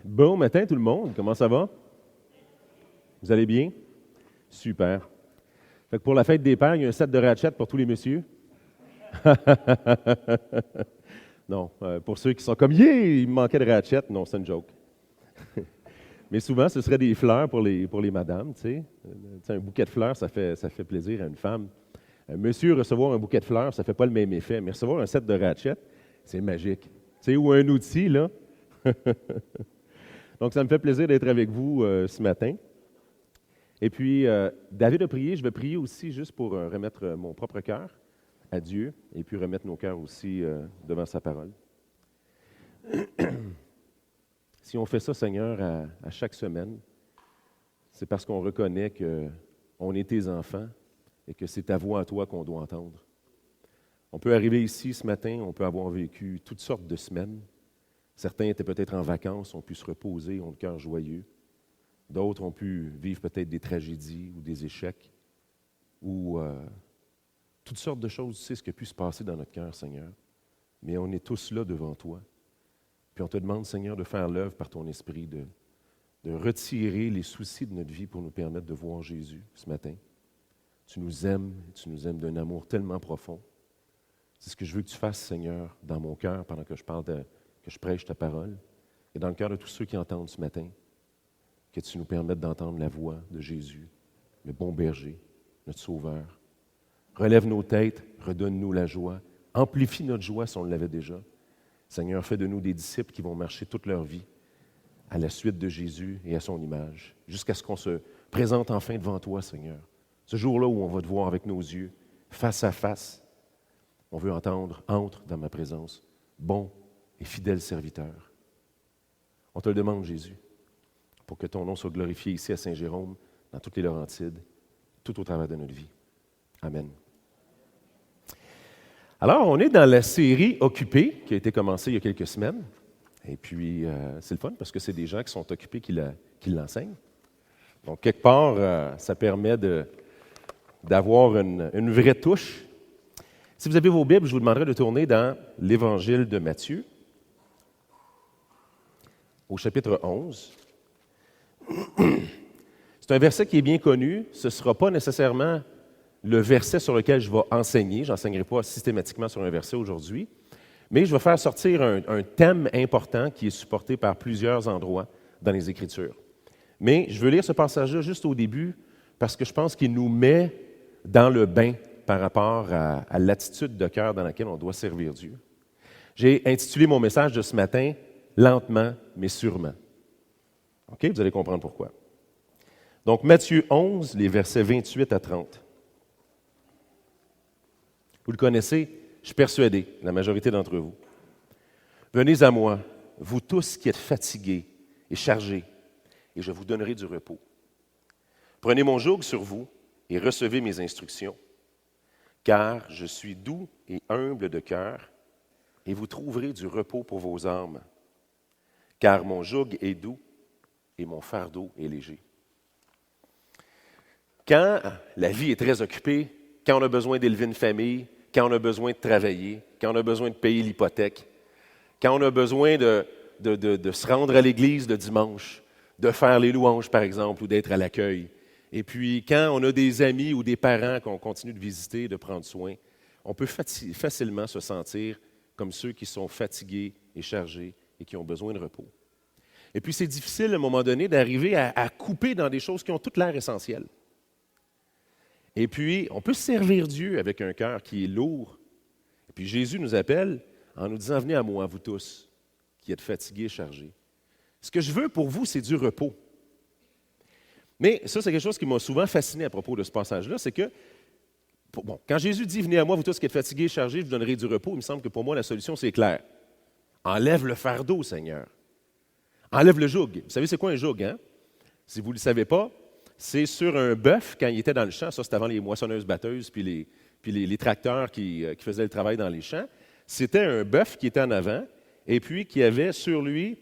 Bon matin tout le monde, comment ça va? Vous allez bien? Super. Fait que pour la fête des pères, il y a un set de ratchets pour tous les messieurs. Non, pour ceux qui sont comme yeah, il me manquait de ratchets, non, c'est une joke. Mais souvent, ce serait des fleurs pour les madames, tu sais. Tu sais, un bouquet de fleurs, ça fait plaisir à une femme. Un monsieur, recevoir un bouquet de fleurs, ça ne fait pas le même effet, mais recevoir un set de ratchets, c'est magique. Tu sais, ou un outil, là. Donc, ça me fait plaisir d'être avec vous ce matin. Et puis, David a prié, je vais prier aussi juste pour remettre mon propre cœur à Dieu et puis remettre nos cœurs aussi devant sa parole. Si on fait ça, Seigneur, à chaque semaine, c'est parce qu'on reconnaît qu'on est tes enfants et que c'est ta voix à toi qu'on doit entendre. On peut arriver ici ce matin, on peut avoir vécu toutes sortes de semaines. Certains étaient peut-être en vacances, ont pu se reposer, ont le cœur joyeux. D'autres ont pu vivre peut-être des tragédies ou des échecs ou toutes sortes de choses. Tu sais ce qui a pu se passer dans notre cœur, Seigneur. Mais on est tous là devant toi. Puis on te demande, Seigneur, de faire l'œuvre par ton esprit, de retirer les soucis de notre vie pour nous permettre de voir Jésus ce matin. Tu nous aimes d'un amour tellement profond. C'est ce que je veux que tu fasses, Seigneur, dans mon cœur pendant que que je prêche ta parole et dans le cœur de tous ceux qui entendent ce matin. Que tu nous permettes d'entendre la voix de Jésus, le bon berger, notre Sauveur. Relève nos têtes, redonne-nous la joie, amplifie notre joie si on l'avait déjà. Seigneur, fais de nous des disciples qui vont marcher toute leur vie à la suite de Jésus et à son image, jusqu'à ce qu'on se présente enfin devant toi, Seigneur. Ce jour-là où on va te voir avec nos yeux, face à face, on veut entendre « Entre dans ma présence, bon et fidèle serviteur ». On te le demande, Jésus, pour que ton nom soit glorifié ici à Saint-Jérôme, dans toutes les Laurentides, tout au travers de notre vie. Amen. Alors, on est dans la série « Occupé » qui a été commencée il y a quelques semaines. Et puis, c'est le fun parce que c'est des gens qui sont occupés qui l'enseignent. Donc, quelque part, ça permet d'avoir une vraie touche. Si vous avez vos Bibles, je vous demanderai de tourner dans l'Évangile de Matthieu, au chapitre 11. C'est un verset qui est bien connu. Ce ne sera pas nécessairement le verset sur lequel je vais enseigner. Je n'enseignerai pas systématiquement sur un verset aujourd'hui. Mais je vais faire sortir un thème important qui est supporté par plusieurs endroits dans les Écritures. Mais je veux lire ce passage-là juste au début parce que je pense qu'il nous met dans le bain par rapport à l'attitude de cœur dans laquelle on doit servir Dieu. J'ai intitulé mon message de ce matin « Lentement mais sûrement ». OK? Vous allez comprendre pourquoi. Donc, Matthieu 11, les versets 28 à 30. Vous le connaissez, je suis persuadé, la majorité d'entre vous. « Venez à moi, vous tous qui êtes fatigués et chargés, et je vous donnerai du repos. Prenez mon joug sur vous et recevez mes instructions, car je suis doux et humble de cœur, et vous trouverez du repos pour vos âmes. Car mon joug est doux et mon fardeau est léger. » Quand la vie est très occupée, quand on a besoin d'élever une famille, quand on a besoin de travailler, quand on a besoin de payer l'hypothèque, quand on a besoin de se rendre à l'église le dimanche, de faire les louanges, par exemple, ou d'être à l'accueil, et puis quand on a des amis ou des parents qu'on continue de visiter, de prendre soin, on peut facilement se sentir comme ceux qui sont fatigués et chargés et qui ont besoin de repos. Et puis c'est difficile à un moment donné d'arriver à couper dans des choses qui ont toute l'air essentielles. Et puis, on peut servir Dieu avec un cœur qui est lourd. Et puis Jésus nous appelle en nous disant « Venez à moi, vous tous, qui êtes fatigués et chargés. » Ce que je veux pour vous, c'est du repos. Mais ça, c'est quelque chose qui m'a souvent fasciné à propos de ce passage-là, c'est que, quand Jésus dit « Venez à moi, vous tous qui êtes fatigués et chargés, je vous donnerai du repos », il me semble que pour moi, la solution, c'est clair. Enlève le fardeau, Seigneur. Enlève le joug. Vous savez, c'est quoi un joug, hein? Si vous ne le savez pas, c'est sur un bœuf, quand il était dans le champ, ça c'est avant les moissonneuses-batteuses, puis les tracteurs qui faisaient le travail dans les champs, c'était un bœuf qui était en avant, et puis qui avait sur lui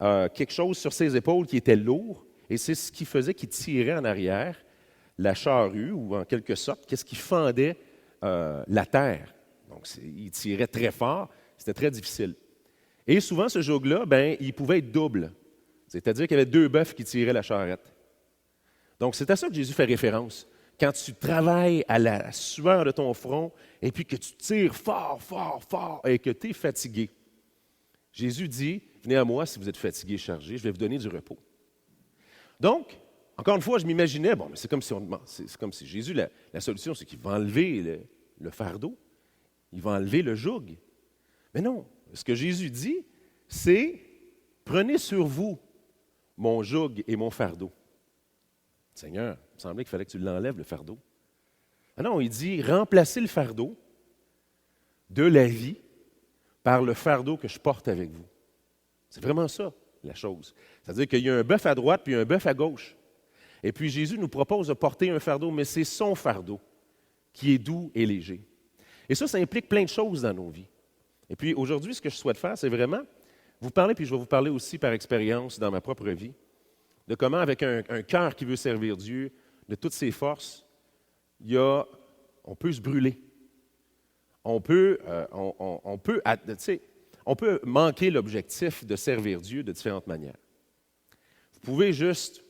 quelque chose sur ses épaules qui était lourd, et c'est ce qui faisait qu'il tirait en arrière la charrue, ou en quelque sorte, qu'est-ce qui fendait la terre. Donc, il tirait très fort, c'était très difficile. Et souvent, ce joug-là, il pouvait être double. C'est-à-dire qu'il y avait deux bœufs qui tiraient la charrette. Donc, c'est à ça que Jésus fait référence. Quand tu travailles à la sueur de ton front et puis que tu tires fort, fort, fort et que tu es fatigué, Jésus dit, venez à moi si vous êtes fatigué, chargé, je vais vous donner du repos. Donc, encore une fois, je m'imaginais, bon, mais c'est comme si Jésus, la solution, c'est qu'il va enlever le fardeau, il va enlever le joug. Mais non, ce que Jésus dit, c'est, prenez sur vous mon joug et mon fardeau. Seigneur, il me semblait qu'il fallait que tu l'enlèves, le fardeau. Ah non, il dit, remplacez le fardeau de la vie par le fardeau que je porte avec vous. C'est vraiment ça, la chose. C'est-à-dire qu'il y a un bœuf à droite puis un bœuf à gauche. Et puis Jésus nous propose de porter un fardeau, mais c'est son fardeau qui est doux et léger. Et ça implique plein de choses dans nos vies. Et puis aujourd'hui, ce que je souhaite faire, c'est vraiment vous parler, puis je vais vous parler aussi par expérience dans ma propre vie, de comment, avec un cœur qui veut servir Dieu, de toutes ses forces, on peut se brûler. On peut manquer l'objectif de servir Dieu de différentes manières. Vous pouvez juste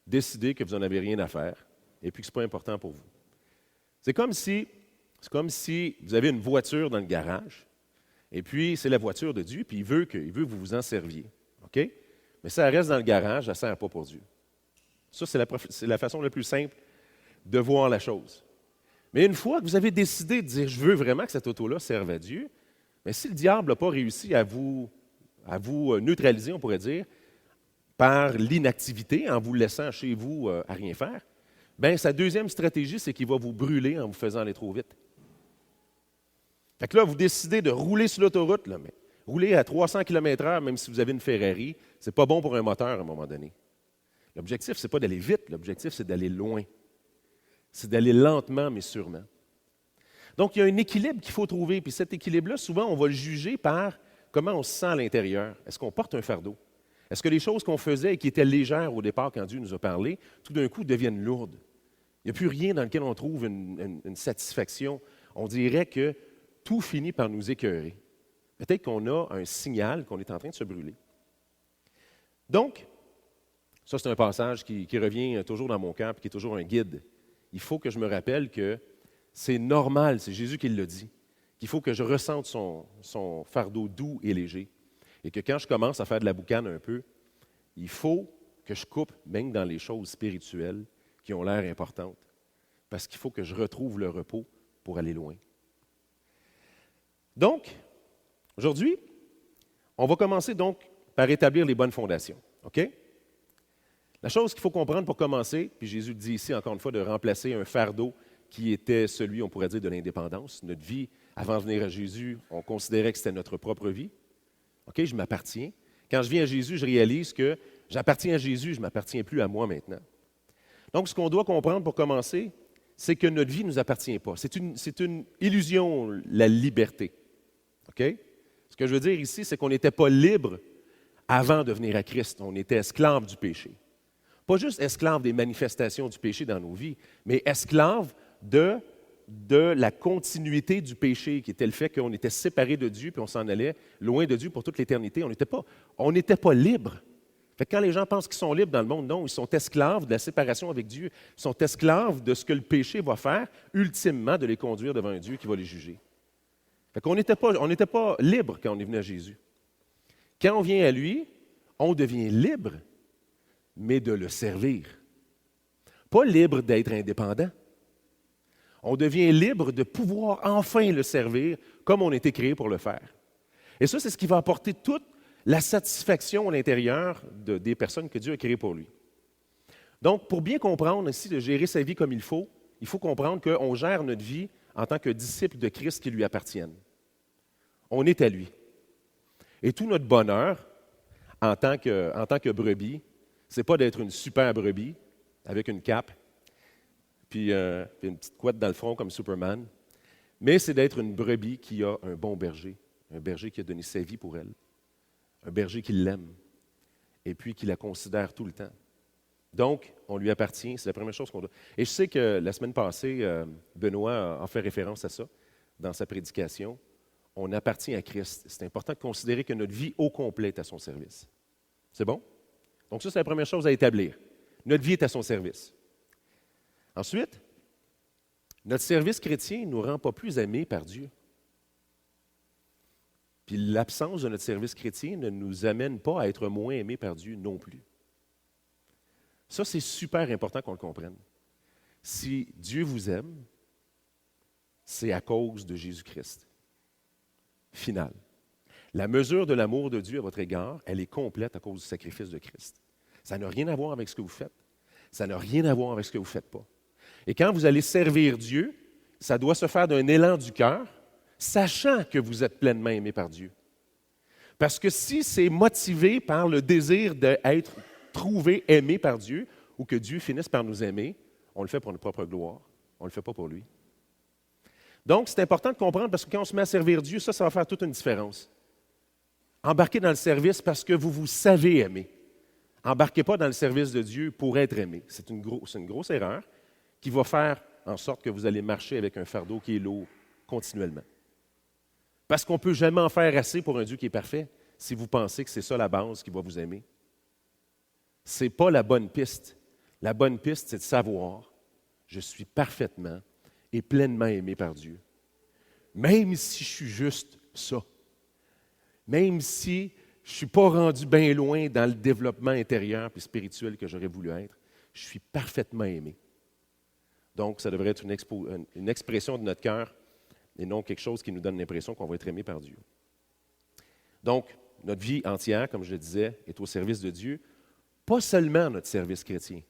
décider que vous n'en avez rien à faire et puis que ce n'est pas important pour vous. C'est comme si vous avez une voiture dans le garage et puis c'est la voiture de Dieu puis il veut que vous vous en serviez. OK? Mais ça reste dans le garage, ça ne sert pas pour Dieu. Ça, c'est la façon la plus simple de voir la chose. Mais une fois que vous avez décidé de dire « je veux vraiment que cette auto-là serve à Dieu », mais si le diable n'a pas réussi à vous neutraliser, on pourrait dire, par l'inactivité, en vous laissant chez vous à rien faire, bien, sa deuxième stratégie, c'est qu'il va vous brûler en vous faisant aller trop vite. Fait que là, vous décidez de rouler sur l'autoroute, là, mais rouler à 300 km/h, même si vous avez une Ferrari, ce n'est pas bon pour un moteur à un moment donné. L'objectif, ce n'est pas d'aller vite, l'objectif, c'est d'aller loin. C'est d'aller lentement, mais sûrement. Donc, il y a un équilibre qu'il faut trouver, puis cet équilibre-là, souvent, on va le juger par comment on se sent à l'intérieur. Est-ce qu'on porte un fardeau? Est-ce que les choses qu'on faisait et qui étaient légères au départ quand Dieu nous a parlé, tout d'un coup deviennent lourdes? Il n'y a plus rien dans lequel on trouve une satisfaction. On dirait que tout finit par nous écœurer. Peut-être qu'on a un signal qu'on est en train de se brûler. Donc, ça, c'est un passage qui revient toujours dans mon cœur et qui est toujours un guide. Il faut que je me rappelle que c'est normal, c'est Jésus qui l'a dit, qu'il faut que je ressente son fardeau doux et léger. Et que quand je commence à faire de la boucane un peu, il faut que je coupe, même dans les choses spirituelles qui ont l'air importantes, parce qu'il faut que je retrouve le repos pour aller loin. Donc, aujourd'hui, on va commencer donc par établir les bonnes fondations. OK? La chose qu'il faut comprendre pour commencer, puis Jésus dit ici encore une fois de remplacer un fardeau qui était celui, on pourrait dire, de l'indépendance. Notre vie, avant de venir à Jésus, on considérait que c'était notre propre vie. OK, je m'appartiens. Quand je viens à Jésus, je réalise que j'appartiens à Jésus, je ne m'appartiens plus à moi maintenant. Donc, ce qu'on doit comprendre pour commencer, c'est que notre vie ne nous appartient pas. C'est une illusion, la liberté. OK? Ce que je veux dire ici, c'est qu'on n'était pas libre avant de venir à Christ. On était esclave du péché. Pas juste esclave des manifestations du péché dans nos vies, mais esclave de la continuité du péché, qui était le fait qu'on était séparés de Dieu puis on s'en allait loin de Dieu pour toute l'éternité. On n'était pas libres. Fait que quand les gens pensent qu'ils sont libres dans le monde, non, ils sont esclaves de la séparation avec Dieu. Ils sont esclaves de ce que le péché va faire, ultimement, de les conduire devant un Dieu qui va les juger. Fait qu'on n'était pas libres quand on est venu à Jésus. Quand on vient à lui, on devient libre, mais de le servir. Pas libre d'être indépendant. On devient libre de pouvoir enfin le servir comme on a été créé pour le faire. Et ça, c'est ce qui va apporter toute la satisfaction à l'intérieur des personnes que Dieu a créées pour lui. Donc, pour bien comprendre ici, de gérer sa vie comme il faut comprendre qu'on gère notre vie en tant que disciple de Christ qui lui appartiennent. On est à lui. Et tout notre bonheur en tant que brebis, ce n'est pas d'être une super brebis avec une cape puis une petite couette dans le front comme Superman, mais c'est d'être une brebis qui a un bon berger, un berger qui a donné sa vie pour elle, un berger qui l'aime et puis qui la considère tout le temps. Donc, on lui appartient, c'est la première chose qu'on doit. Et je sais que la semaine passée, Benoît a fait référence à ça dans sa prédication. On appartient à Christ. C'est important de considérer que notre vie au complet est à son service. C'est bon? Donc ça, c'est la première chose à établir. Notre vie est à son service. Ensuite, notre service chrétien ne nous rend pas plus aimés par Dieu. Puis l'absence de notre service chrétien ne nous amène pas à être moins aimés par Dieu non plus. Ça, c'est super important qu'on le comprenne. Si Dieu vous aime, c'est à cause de Jésus-Christ. Final. La mesure de l'amour de Dieu à votre égard, elle est complète à cause du sacrifice de Christ. Ça n'a rien à voir avec ce que vous faites. Ça n'a rien à voir avec ce que vous ne faites pas. Et quand vous allez servir Dieu, ça doit se faire d'un élan du cœur, sachant que vous êtes pleinement aimé par Dieu. Parce que si c'est motivé par le désir d'être trouvé aimé par Dieu, ou que Dieu finisse par nous aimer, on le fait pour notre propre gloire. On ne le fait pas pour lui. Donc, c'est important de comprendre parce que quand on se met à servir Dieu, ça va faire toute une différence. Embarquez dans le service parce que vous vous savez aimer. Embarquez pas dans le service de Dieu pour être aimé. C'est une grosse erreur qui va faire en sorte que vous allez marcher avec un fardeau qui est lourd continuellement. Parce qu'on ne peut jamais en faire assez pour un Dieu qui est parfait si vous pensez que c'est ça la base qui va vous aimer. Ce n'est pas la bonne piste. La bonne piste, c'est de savoir, je suis parfaitement et pleinement aimé par Dieu. Même si je suis juste ça. Même si je ne suis pas rendu bien loin dans le développement intérieur et spirituel que j'aurais voulu être, je suis parfaitement aimé. Donc, ça devrait être une expression de notre cœur et non quelque chose qui nous donne l'impression qu'on va être aimé par Dieu. Donc, notre vie entière, comme je le disais, est au service de Dieu, pas seulement notre service chrétien.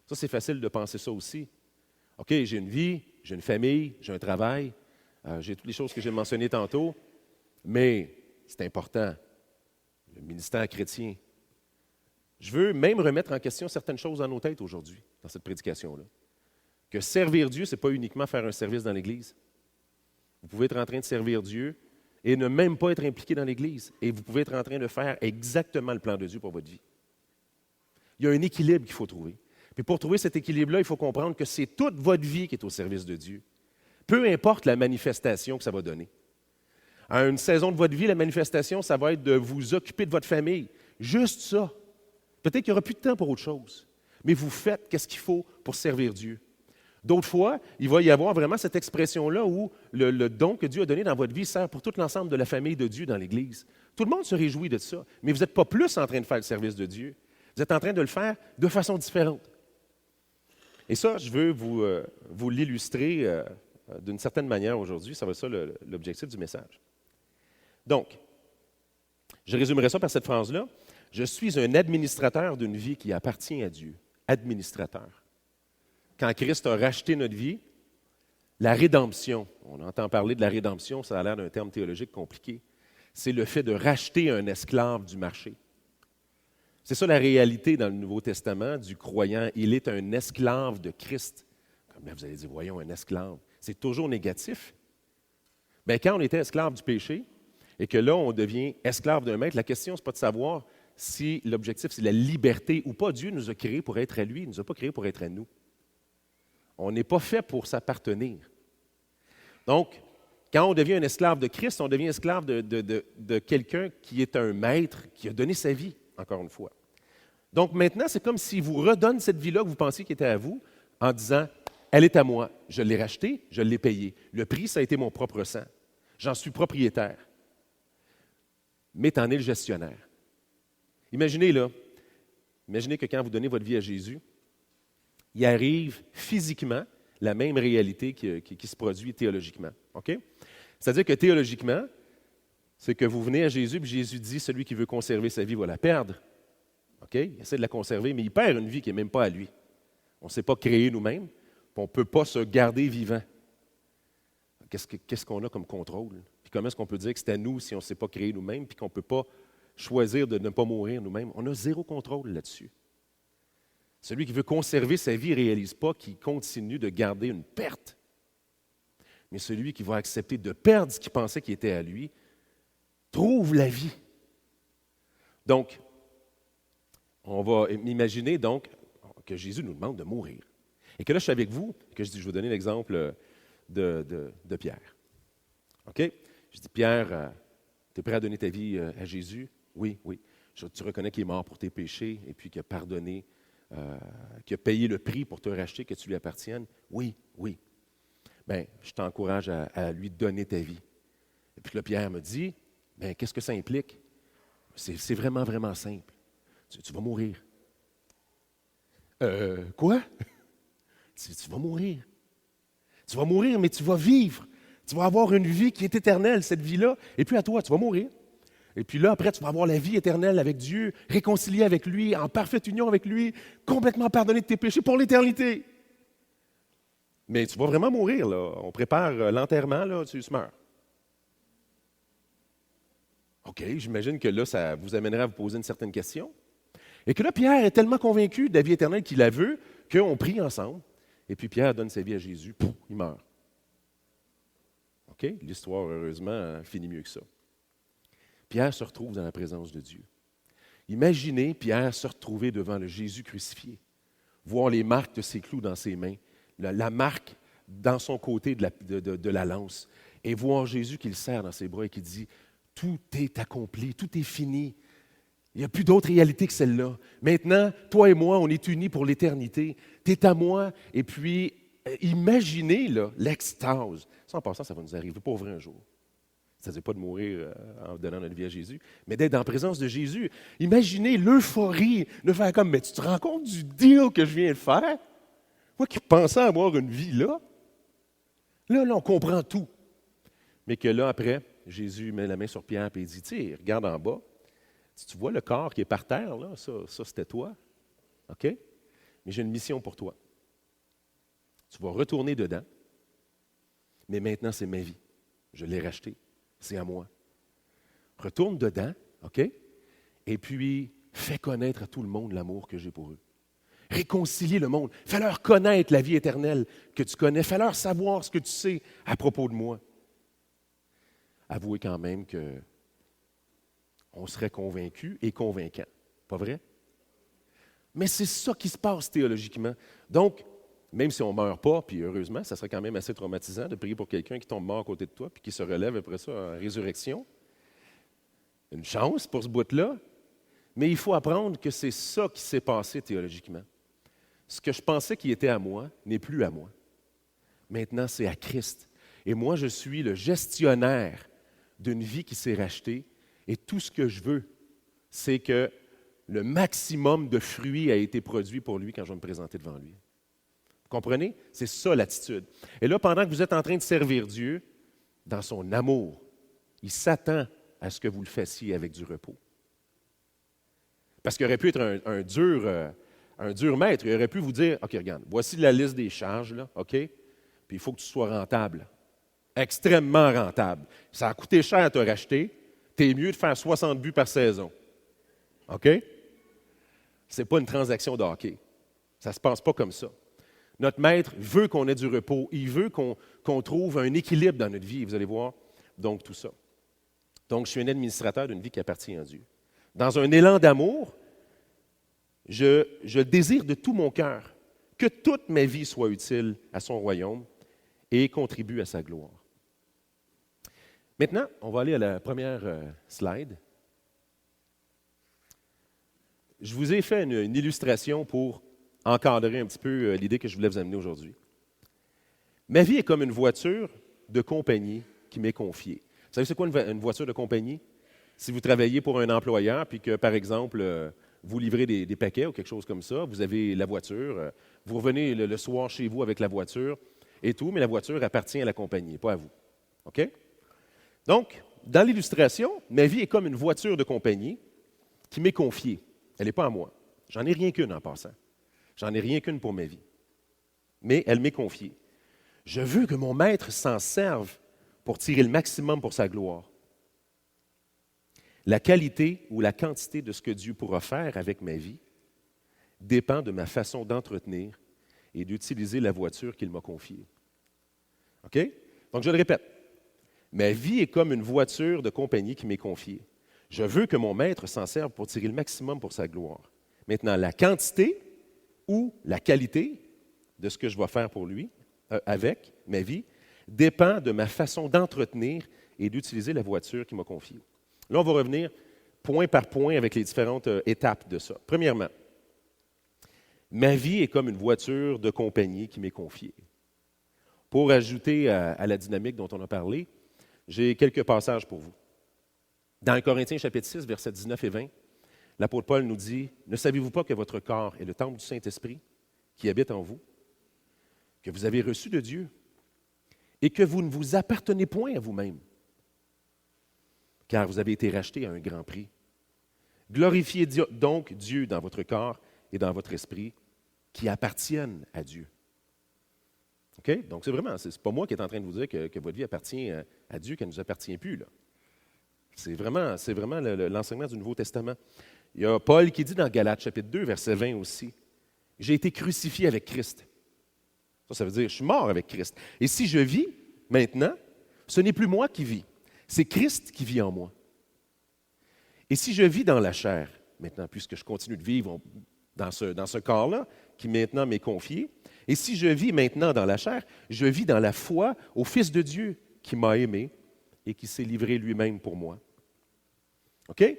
Ça, c'est facile de penser ça aussi. OK, j'ai une vie, j'ai une famille, j'ai un travail, j'ai toutes les choses que j'ai mentionnées tantôt, mais c'est important, le ministère chrétien. Je veux même remettre en question certaines choses dans nos têtes aujourd'hui, dans cette prédication-là. Que servir Dieu, ce n'est pas uniquement faire un service dans l'Église. Vous pouvez être en train de servir Dieu et ne même pas être impliqué dans l'Église. Et vous pouvez être en train de faire exactement le plan de Dieu pour votre vie. Il y a un équilibre qu'il faut trouver. Puis pour trouver cet équilibre-là, il faut comprendre que c'est toute votre vie qui est au service de Dieu. Peu importe la manifestation que ça va donner. À une saison de votre vie, la manifestation, ça va être de vous occuper de votre famille. Juste ça. Peut-être qu'il n'y aura plus de temps pour autre chose. Mais vous faites qu'est-ce qu'il faut pour servir Dieu. D'autres fois, il va y avoir vraiment cette expression-là où le don que Dieu a donné dans votre vie sert pour tout l'ensemble de la famille de Dieu dans l'Église. Tout le monde se réjouit de ça, mais vous n'êtes pas plus en train de faire le service de Dieu. Vous êtes en train de le faire de façon différente. Et ça, je veux vous l'illustrer d'une certaine manière aujourd'hui. Ça va être ça l'objectif du message. Donc, je résumerai ça par cette phrase-là. Je suis un administrateur d'une vie qui appartient à Dieu. Administrateur. Quand Christ a racheté notre vie, la rédemption, on entend parler de la rédemption, ça a l'air d'un terme théologique compliqué, c'est le fait de racheter un esclave du marché. C'est ça la réalité dans le Nouveau Testament du croyant. Il est un esclave de Christ. Comme là, vous allez dire, voyons, un esclave. C'est toujours négatif. Bien, quand on était esclave du péché et que là, on devient esclave d'un maître, la question, ce n'est pas de savoir si l'objectif, c'est la liberté ou pas. Dieu nous a créés pour être à lui, il ne nous a pas créés pour être à nous. On n'est pas fait pour s'appartenir. Donc, quand on devient un esclave de Christ, on devient esclave de quelqu'un qui est un maître, qui a donné sa vie, encore une fois. Donc maintenant, c'est comme s'il vous redonne cette vie-là que vous pensiez qui était à vous, en disant, elle est à moi, je l'ai rachetée, je l'ai payée. Le prix, ça a été mon propre sang. J'en suis propriétaire. Mais tu en es le gestionnaire. Imaginez que quand vous donnez votre vie à Jésus, il arrive physiquement la même réalité qui se produit théologiquement. OK? C'est-à-dire que théologiquement, c'est que vous venez à Jésus, puis Jésus dit, celui qui veut conserver sa vie va la perdre. OK? Il essaie de la conserver, mais il perd une vie qui n'est même pas à lui. On ne s'est pas créé nous-mêmes, puis on ne peut pas se garder vivant. Qu'est-ce qu'on a comme contrôle? Puis comment est-ce qu'on peut dire que c'est à nous si on ne s'est pas créé nous-mêmes, puis qu'on ne peut pas choisir de ne pas mourir nous-mêmes? On a zéro contrôle là-dessus. Celui qui veut conserver sa vie ne réalise pas qu'il continue de garder une perte. Mais celui qui va accepter de perdre ce qu'il pensait qui était à lui, trouve la vie. Donc, on va imaginer donc que Jésus nous demande de mourir. Et que là, je suis avec vous, et que je vais vous donner l'exemple de Pierre. OK? Je dis, Pierre, tu es prêt à donner ta vie à Jésus? Oui, oui. Tu reconnais qu'il est mort pour tes péchés et puis qu'il a pardonné, qu'il a payé le prix pour te racheter, que tu lui appartiennes? Oui, oui. Bien, je t'encourage à lui donner ta vie. Et puis là, Pierre me dit, bien, qu'est-ce que ça implique? C'est vraiment, vraiment simple. Tu vas mourir. Quoi? Tu vas mourir. Tu vas mourir, mais tu vas vivre. Tu vas avoir une vie qui est éternelle, cette vie-là. Et puis à toi, tu vas mourir. Et puis là, après, tu vas avoir la vie éternelle avec Dieu, réconcilié avec lui, en parfaite union avec lui, complètement pardonné de tes péchés pour l'éternité. Mais tu vas vraiment mourir, là. On prépare l'enterrement, là, tu meurs. OK, j'imagine que là, ça vous amènerait à vous poser une certaine question. Et que là, Pierre est tellement convaincu de la vie éternelle qu'il la veut, qu'on prie ensemble. Et puis Pierre donne sa vie à Jésus, pouf, il meurt. OK? L'histoire, heureusement, finit mieux que ça. Pierre se retrouve dans la présence de Dieu. Imaginez Pierre se retrouver devant le Jésus crucifié, voir les marques de ses clous dans ses mains, la marque dans son côté de la lance, et voir Jésus qui le serre dans ses bras et qui dit, « Tout est accompli, tout est fini. Il n'y a plus d'autre réalité que celle-là. Maintenant, toi et moi, on est unis pour l'éternité. Tu es à moi. » Et puis, imaginez là, l'extase. Ça, en passant, ça va nous arriver pour vrai un jour. C'est-à-dire pas de mourir en donnant notre vie à Jésus, mais d'être en présence de Jésus. Imaginez l'euphorie de faire comme, mais tu te rends compte du deal que je viens de faire? Moi qui pensais avoir une vie là, là, on comprend tout. Mais que là, après, Jésus met la main sur Pierre et il dit, tu sais, regarde en bas. Tu vois le corps qui est par terre, là, ça c'était toi. OK? Mais j'ai une mission pour toi. Tu vas retourner dedans, mais maintenant, c'est ma vie. Je l'ai racheté. C'est à moi. Retourne dedans, OK? Et puis, fais connaître à tout le monde l'amour que j'ai pour eux. Réconcilie le monde. Fais-leur connaître la vie éternelle que tu connais. Fais-leur savoir ce que tu sais à propos de moi. Avouez quand même que on serait convaincu et convaincant. Pas vrai? Mais c'est ça qui se passe théologiquement. Donc, même si on ne meurt pas, puis heureusement, ça serait quand même assez traumatisant de prier pour quelqu'un qui tombe mort à côté de toi puis qui se relève après ça en résurrection. Une chance pour ce bout-là. Mais il faut apprendre que c'est ça qui s'est passé théologiquement. Ce que je pensais qui était à moi n'est plus à moi. Maintenant, c'est à Christ. Et moi, je suis le gestionnaire d'une vie qui s'est rachetée. Et tout ce que je veux, c'est que le maximum de fruits a été produit pour lui quand je vais me présenter devant lui. Vous comprenez? C'est ça l'attitude. Et là, pendant que vous êtes en train de servir Dieu, dans son amour, il s'attend à ce que vous le fassiez avec du repos. Parce qu'il aurait pu être un dur maître. Il aurait pu vous dire, OK, regarde, voici la liste des charges, là, OK? Puis il faut que tu sois rentable. Extrêmement rentable. Ça a coûté cher à te racheter. T'es mieux de faire 60 buts par saison. OK? Ce n'est pas une transaction de hockey. Ça ne se passe pas comme ça. Notre maître veut qu'on ait du repos. Il veut qu'on trouve un équilibre dans notre vie. Et vous allez voir, donc, tout ça. Donc, je suis un administrateur d'une vie qui appartient à Dieu. Dans un élan d'amour, je désire de tout mon cœur que toute ma vie soit utile à son royaume et contribue à sa gloire. Maintenant, on va aller à la première slide. Je vous ai fait une illustration pour encadrer un petit peu l'idée que je voulais vous amener aujourd'hui. Ma vie est comme une voiture de compagnie qui m'est confiée. Vous savez, c'est quoi une voiture de compagnie? Si vous travaillez pour un employeur, puis que, par exemple, vous livrez des paquets ou quelque chose comme ça, vous avez la voiture, vous revenez le soir chez vous avec la voiture et tout, mais la voiture appartient à la compagnie, pas à vous. OK? Donc, dans l'illustration, ma vie est comme une voiture de compagnie qui m'est confiée. Elle n'est pas à moi. J'en ai rien qu'une en passant. J'en ai rien qu'une pour ma vie. Mais elle m'est confiée. Je veux que mon maître s'en serve pour tirer le maximum pour sa gloire. La qualité ou la quantité de ce que Dieu pourra faire avec ma vie dépend de ma façon d'entretenir et d'utiliser la voiture qu'il m'a confiée. OK? Donc, je le répète. Ma vie est comme une voiture de compagnie qui m'est confiée. Je veux que mon maître s'en serve pour tirer le maximum pour sa gloire. Maintenant, la quantité ou la qualité de ce que je vais faire pour lui, avec ma vie, dépend de ma façon d'entretenir et d'utiliser la voiture qu'il m'a confiée. Là, on va revenir point par point avec les différentes étapes de ça. Premièrement, ma vie est comme une voiture de compagnie qui m'est confiée. Pour ajouter à la dynamique dont on a parlé, j'ai quelques passages pour vous. Dans 1 Corinthiens chapitre 6, versets 19 et 20, l'apôtre Paul nous dit, « Ne savez-vous pas que votre corps est le temple du Saint-Esprit qui habite en vous, que vous avez reçu de Dieu et que vous ne vous appartenez point à vous-même, car vous avez été rachetés à un grand prix. Glorifiez donc Dieu dans votre corps et dans votre esprit qui appartiennent à Dieu. » OK? Donc, c'est pas moi qui est en train de vous dire que votre vie appartient à Dieu, qu'elle ne nous appartient plus, là. C'est vraiment l'enseignement du Nouveau Testament. Il y a Paul qui dit dans Galates, chapitre 2, verset 20 aussi, « J'ai été crucifié avec Christ. » Ça veut dire, je suis mort avec Christ. Et si je vis maintenant, ce n'est plus moi qui vis, c'est Christ qui vit en moi. Et si je vis dans la chair, maintenant, puisque je continue de vivre dans ce corps-là, qui maintenant m'est confié, et si je vis maintenant dans la chair, je vis dans la foi au Fils de Dieu qui m'a aimé et qui s'est livré lui-même pour moi. OK?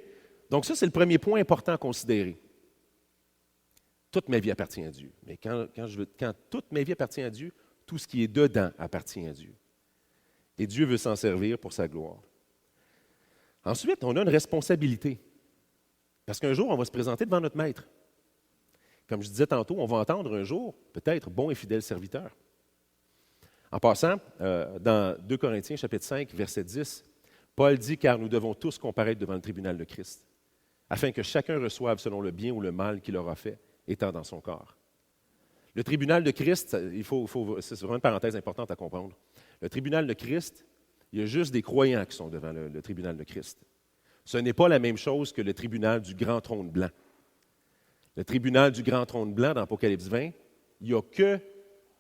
Donc ça, c'est le premier point important à considérer. Toute ma vie appartient à Dieu. Mais quand toute ma vie appartient à Dieu, tout ce qui est dedans appartient à Dieu. Et Dieu veut s'en servir pour sa gloire. Ensuite, on a une responsabilité. Parce qu'un jour, on va se présenter devant notre maître. Comme je disais tantôt, on va entendre un jour, peut-être, bon et fidèle serviteur. En passant, dans 2 Corinthiens, chapitre 5, verset 10, Paul dit « Car nous devons tous comparaître devant le tribunal de Christ, afin que chacun reçoive selon le bien ou le mal qu'il aura fait, étant dans son corps. » Le tribunal de Christ, c'est vraiment une parenthèse importante à comprendre. Le tribunal de Christ, il y a juste des croyants qui sont devant le tribunal de Christ. Ce n'est pas la même chose que le tribunal du grand trône blanc. Le tribunal du grand trône blanc, dans Apocalypse 20, il n'y a que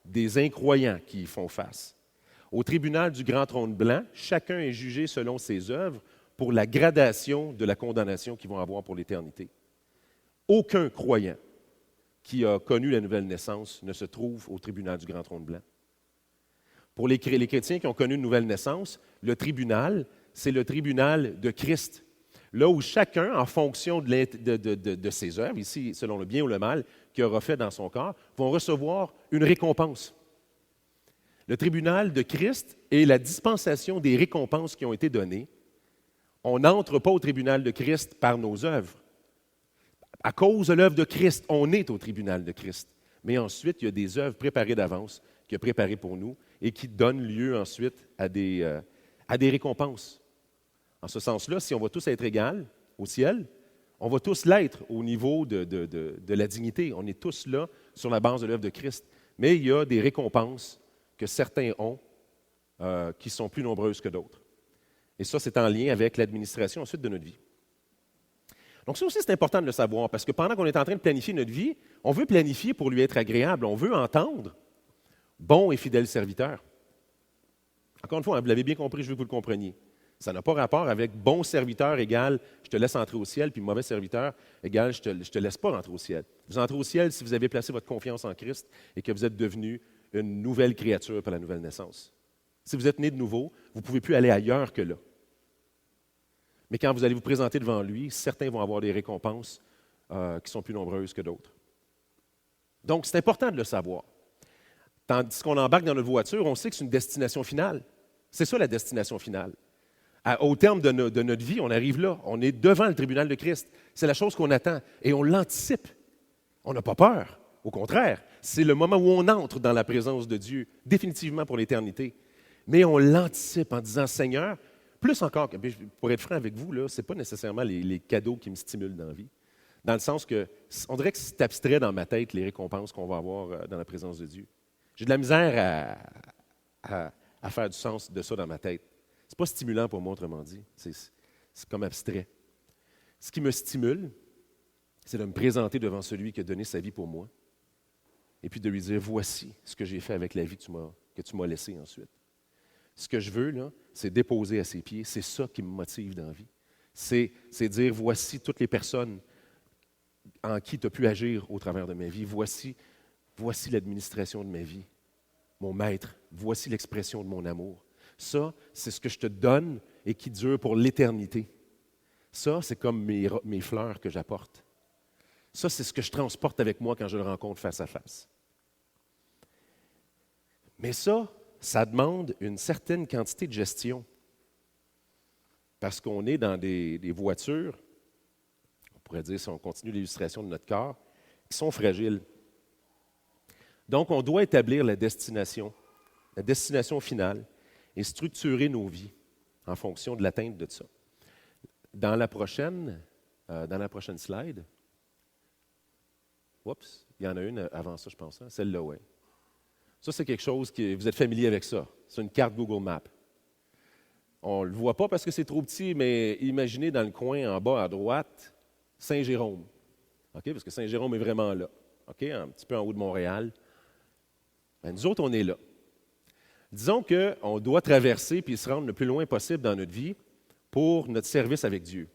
des incroyants qui y font face. Au tribunal du grand trône blanc, chacun est jugé selon ses œuvres pour la gradation de la condamnation qu'ils vont avoir pour l'éternité. Aucun croyant qui a connu la nouvelle naissance ne se trouve au tribunal du grand trône blanc. Pour les chrétiens qui ont connu une nouvelle naissance, le tribunal, c'est le tribunal de Christ. Là où chacun, en fonction de ses œuvres, ici, selon le bien ou le mal qu'il aura fait dans son corps, vont recevoir une récompense. Le tribunal de Christ est la dispensation des récompenses qui ont été données. On n'entre pas au tribunal de Christ par nos œuvres. À cause de l'œuvre de Christ, on est au tribunal de Christ. Mais ensuite, il y a des œuvres préparées d'avance, qu'il a préparées pour nous, et qui donnent lieu ensuite à des récompenses. En ce sens-là, si on va tous être égaux au ciel, on va tous l'être au niveau de la dignité. On est tous là sur la base de l'œuvre de Christ. Mais il y a des récompenses que certains ont qui sont plus nombreuses que d'autres. Et ça, c'est en lien avec l'administration ensuite de notre vie. Donc ça aussi, c'est important de le savoir, parce que pendant qu'on est en train de planifier notre vie, on veut planifier pour lui être agréable. On veut entendre « bon et fidèle serviteur ». Encore une fois, vous l'avez bien compris, je veux que vous le compreniez. Ça n'a pas rapport avec bon serviteur égale je te laisse entrer au ciel, puis mauvais serviteur égale je te laisse pas rentrer au ciel. Vous entrez au ciel si vous avez placé votre confiance en Christ et que vous êtes devenu une nouvelle créature par la nouvelle naissance. Si vous êtes né de nouveau, vous ne pouvez plus aller ailleurs que là. Mais quand vous allez vous présenter devant lui, certains vont avoir des récompenses qui sont plus nombreuses que d'autres. Donc, c'est important de le savoir. Tandis qu'on embarque dans notre voiture, on sait que c'est une destination finale. C'est ça la destination finale. Au terme de notre vie, on arrive là. On est devant le tribunal de Christ. C'est la chose qu'on attend et on l'anticipe. On n'a pas peur. Au contraire, c'est le moment où on entre dans la présence de Dieu, définitivement pour l'éternité. Mais on l'anticipe en disant, Seigneur, plus encore, pour être franc avec vous, ce n'est pas nécessairement les cadeaux qui me stimulent dans la vie. Dans le sens que, on dirait que c'est abstrait dans ma tête les récompenses qu'on va avoir dans la présence de Dieu. J'ai de la misère à faire du sens de ça dans ma tête. Ce n'est pas stimulant pour moi, autrement dit. C'est comme abstrait. Ce qui me stimule, c'est de me présenter devant celui qui a donné sa vie pour moi et puis de lui dire, voici ce que j'ai fait avec la vie que tu m'as laissée ensuite. Ce que je veux, là, c'est déposer à ses pieds. C'est ça qui me motive dans la vie. C'est dire, voici toutes les personnes en qui tu as pu agir au travers de ma vie. Voici l'administration de ma vie, mon maître. Voici l'expression de mon amour. Ça, c'est ce que je te donne et qui dure pour l'éternité. Ça, c'est comme mes fleurs que j'apporte. Ça, c'est ce que je transporte avec moi quand je le rencontre face à face. Mais ça demande une certaine quantité de gestion. Parce qu'on est dans des voitures, on pourrait dire, si on continue l'illustration de notre corps, qui sont fragiles. Donc, on doit établir la destination finale, et structurer nos vies en fonction de l'atteinte de ça. Dans la prochaine slide, oups, il y en a une avant ça, je pense, hein? Celle-là, oui. Ça, c'est quelque chose que vous êtes familier avec ça. C'est une carte Google Maps. On ne le voit pas parce que c'est trop petit, mais imaginez dans le coin en bas à droite, Saint-Jérôme. OK? Parce que Saint-Jérôme est vraiment là. OK? Un petit peu en haut de Montréal. Bien, nous autres, on est là. Disons qu'on doit traverser puis se rendre le plus loin possible dans notre vie pour notre service avec Dieu.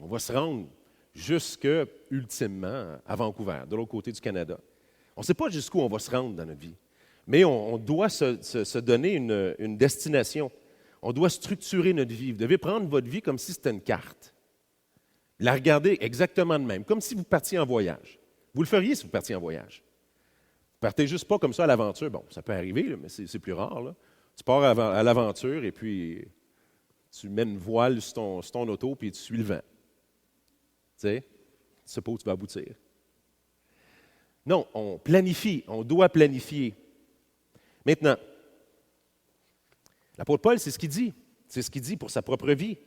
On va se rendre jusque, ultimement, à Vancouver, de l'autre côté du Canada. On ne sait pas jusqu'où on va se rendre dans notre vie, mais on doit se donner une destination. On doit structurer notre vie. Vous devez prendre votre vie comme si c'était une carte. La regarder exactement de même, comme si vous partiez en voyage. Vous le feriez si vous partiez en voyage. Vous ne partez juste pas comme ça à l'aventure. Bon, ça peut arriver, là, mais c'est plus rare. Là. Tu pars à l'aventure et puis tu mets une voile sur ton auto puis tu suis le vent. Tu sais, tu sais pas où tu vas aboutir. Non, on planifie, on doit planifier. Maintenant, l'apôtre Paul, c'est ce qu'il dit. C'est ce qu'il dit pour sa propre vie.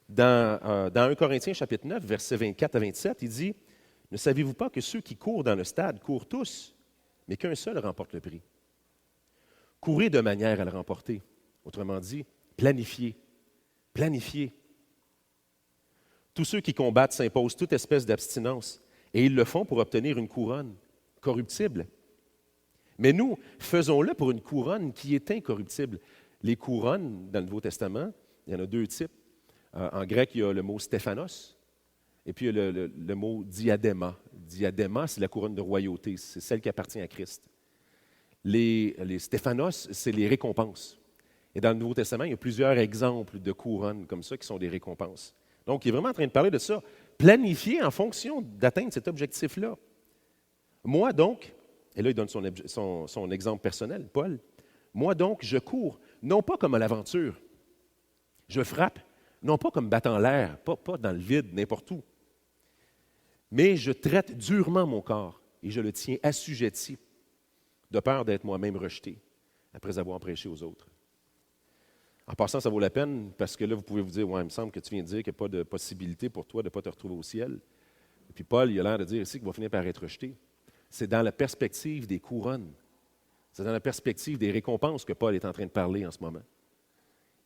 Dans 1 Corinthiens chapitre 9, versets 24 à 27, il dit « Ne savez-vous pas que ceux qui courent dans le stade courent tous, mais qu'un seul remporte le prix? Courez de manière à le remporter. » Autrement dit, planifiez. Planifiez. Tous ceux qui combattent s'imposent toute espèce d'abstinence, et ils le font pour obtenir une couronne corruptible. Mais nous, faisons-le pour une couronne qui est incorruptible. Les couronnes, dans le Nouveau Testament, il y en a deux types. En grec, il y a le mot stéphanos, et puis il y a le mot diadéma. Diadéma, c'est la couronne de royauté, c'est celle qui appartient à Christ. Les stéphanos, c'est les récompenses. Et dans le Nouveau Testament, il y a plusieurs exemples de couronnes comme ça qui sont des récompenses. Donc, il est vraiment en train de parler de ça. Planifier en fonction d'atteindre cet objectif-là. Moi, donc, et là, il donne son exemple personnel, Paul. Moi, donc, je cours, non pas comme à l'aventure. Je frappe, non pas comme battant l'air, pas dans le vide, n'importe où. Mais je traite durement mon corps et je le tiens assujetti, de peur d'être moi-même rejeté après avoir prêché aux autres. En passant, ça vaut la peine parce que là, vous pouvez vous dire, ouais, il me semble que tu viens de dire qu'il n'y a pas de possibilité pour toi de ne pas te retrouver au ciel. Et puis Paul, il a l'air de dire ici qu'il va finir par être rejeté. C'est dans la perspective des couronnes. C'est dans la perspective des récompenses que Paul est en train de parler en ce moment.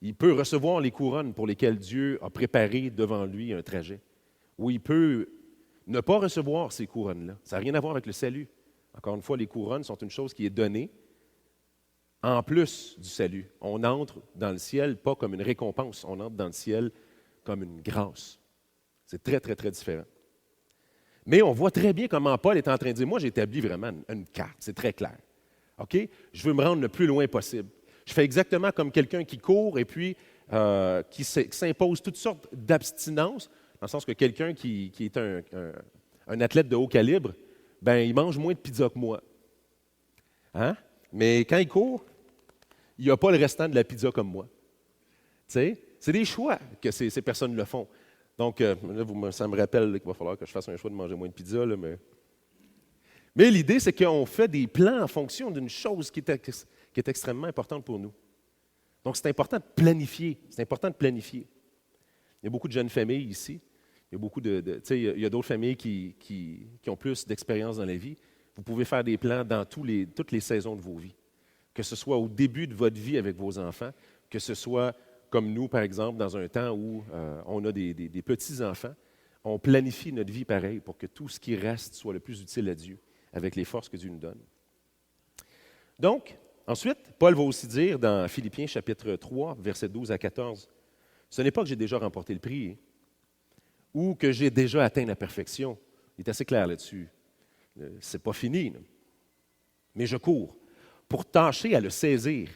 Il peut recevoir les couronnes pour lesquelles Dieu a préparé devant lui un trajet. Ou il peut ne pas recevoir ces couronnes-là. Ça n'a rien à voir avec le salut. Encore une fois, les couronnes sont une chose qui est donnée en plus du salut. On entre dans le ciel pas comme une récompense, on entre dans le ciel comme une grâce. C'est très, très, très différent. Mais on voit très bien comment Paul est en train de dire, moi j'établis vraiment une carte, c'est très clair. OK? Je veux me rendre le plus loin possible. Je fais exactement comme quelqu'un qui court et puis qui s'impose toutes sortes d'abstinences, dans le sens que quelqu'un qui est un athlète de haut calibre, ben il mange moins de pizza que moi. Hein? Mais quand il court, il n'a pas le restant de la pizza comme moi. Tu sais? C'est des choix que ces personnes le font. Donc, là, ça me rappelle qu'il va falloir que je fasse un choix de manger moins de pizza. Là, mais l'idée, c'est qu'on fait des plans en fonction d'une chose qui est extrêmement importante pour nous. Donc, c'est important de planifier. C'est important de planifier. Il y a beaucoup de jeunes familles ici. Il y a beaucoup il y a d'autres familles qui ont plus d'expérience dans la vie. Vous pouvez faire des plans dans toutes les saisons de vos vies. Que ce soit au début de votre vie avec vos enfants, que ce soit comme nous, par exemple, dans un temps où on a des petits-enfants, on planifie notre vie pareil pour que tout ce qui reste soit le plus utile à Dieu, avec les forces que Dieu nous donne. Donc, ensuite, Paul va aussi dire dans Philippiens chapitre 3, versets 12 à 14, « Ce n'est pas que j'ai déjà remporté le prix ou que j'ai déjà atteint la perfection. » Il est assez clair là-dessus. C'est pas fini. Non? Mais je cours pour tâcher à le saisir,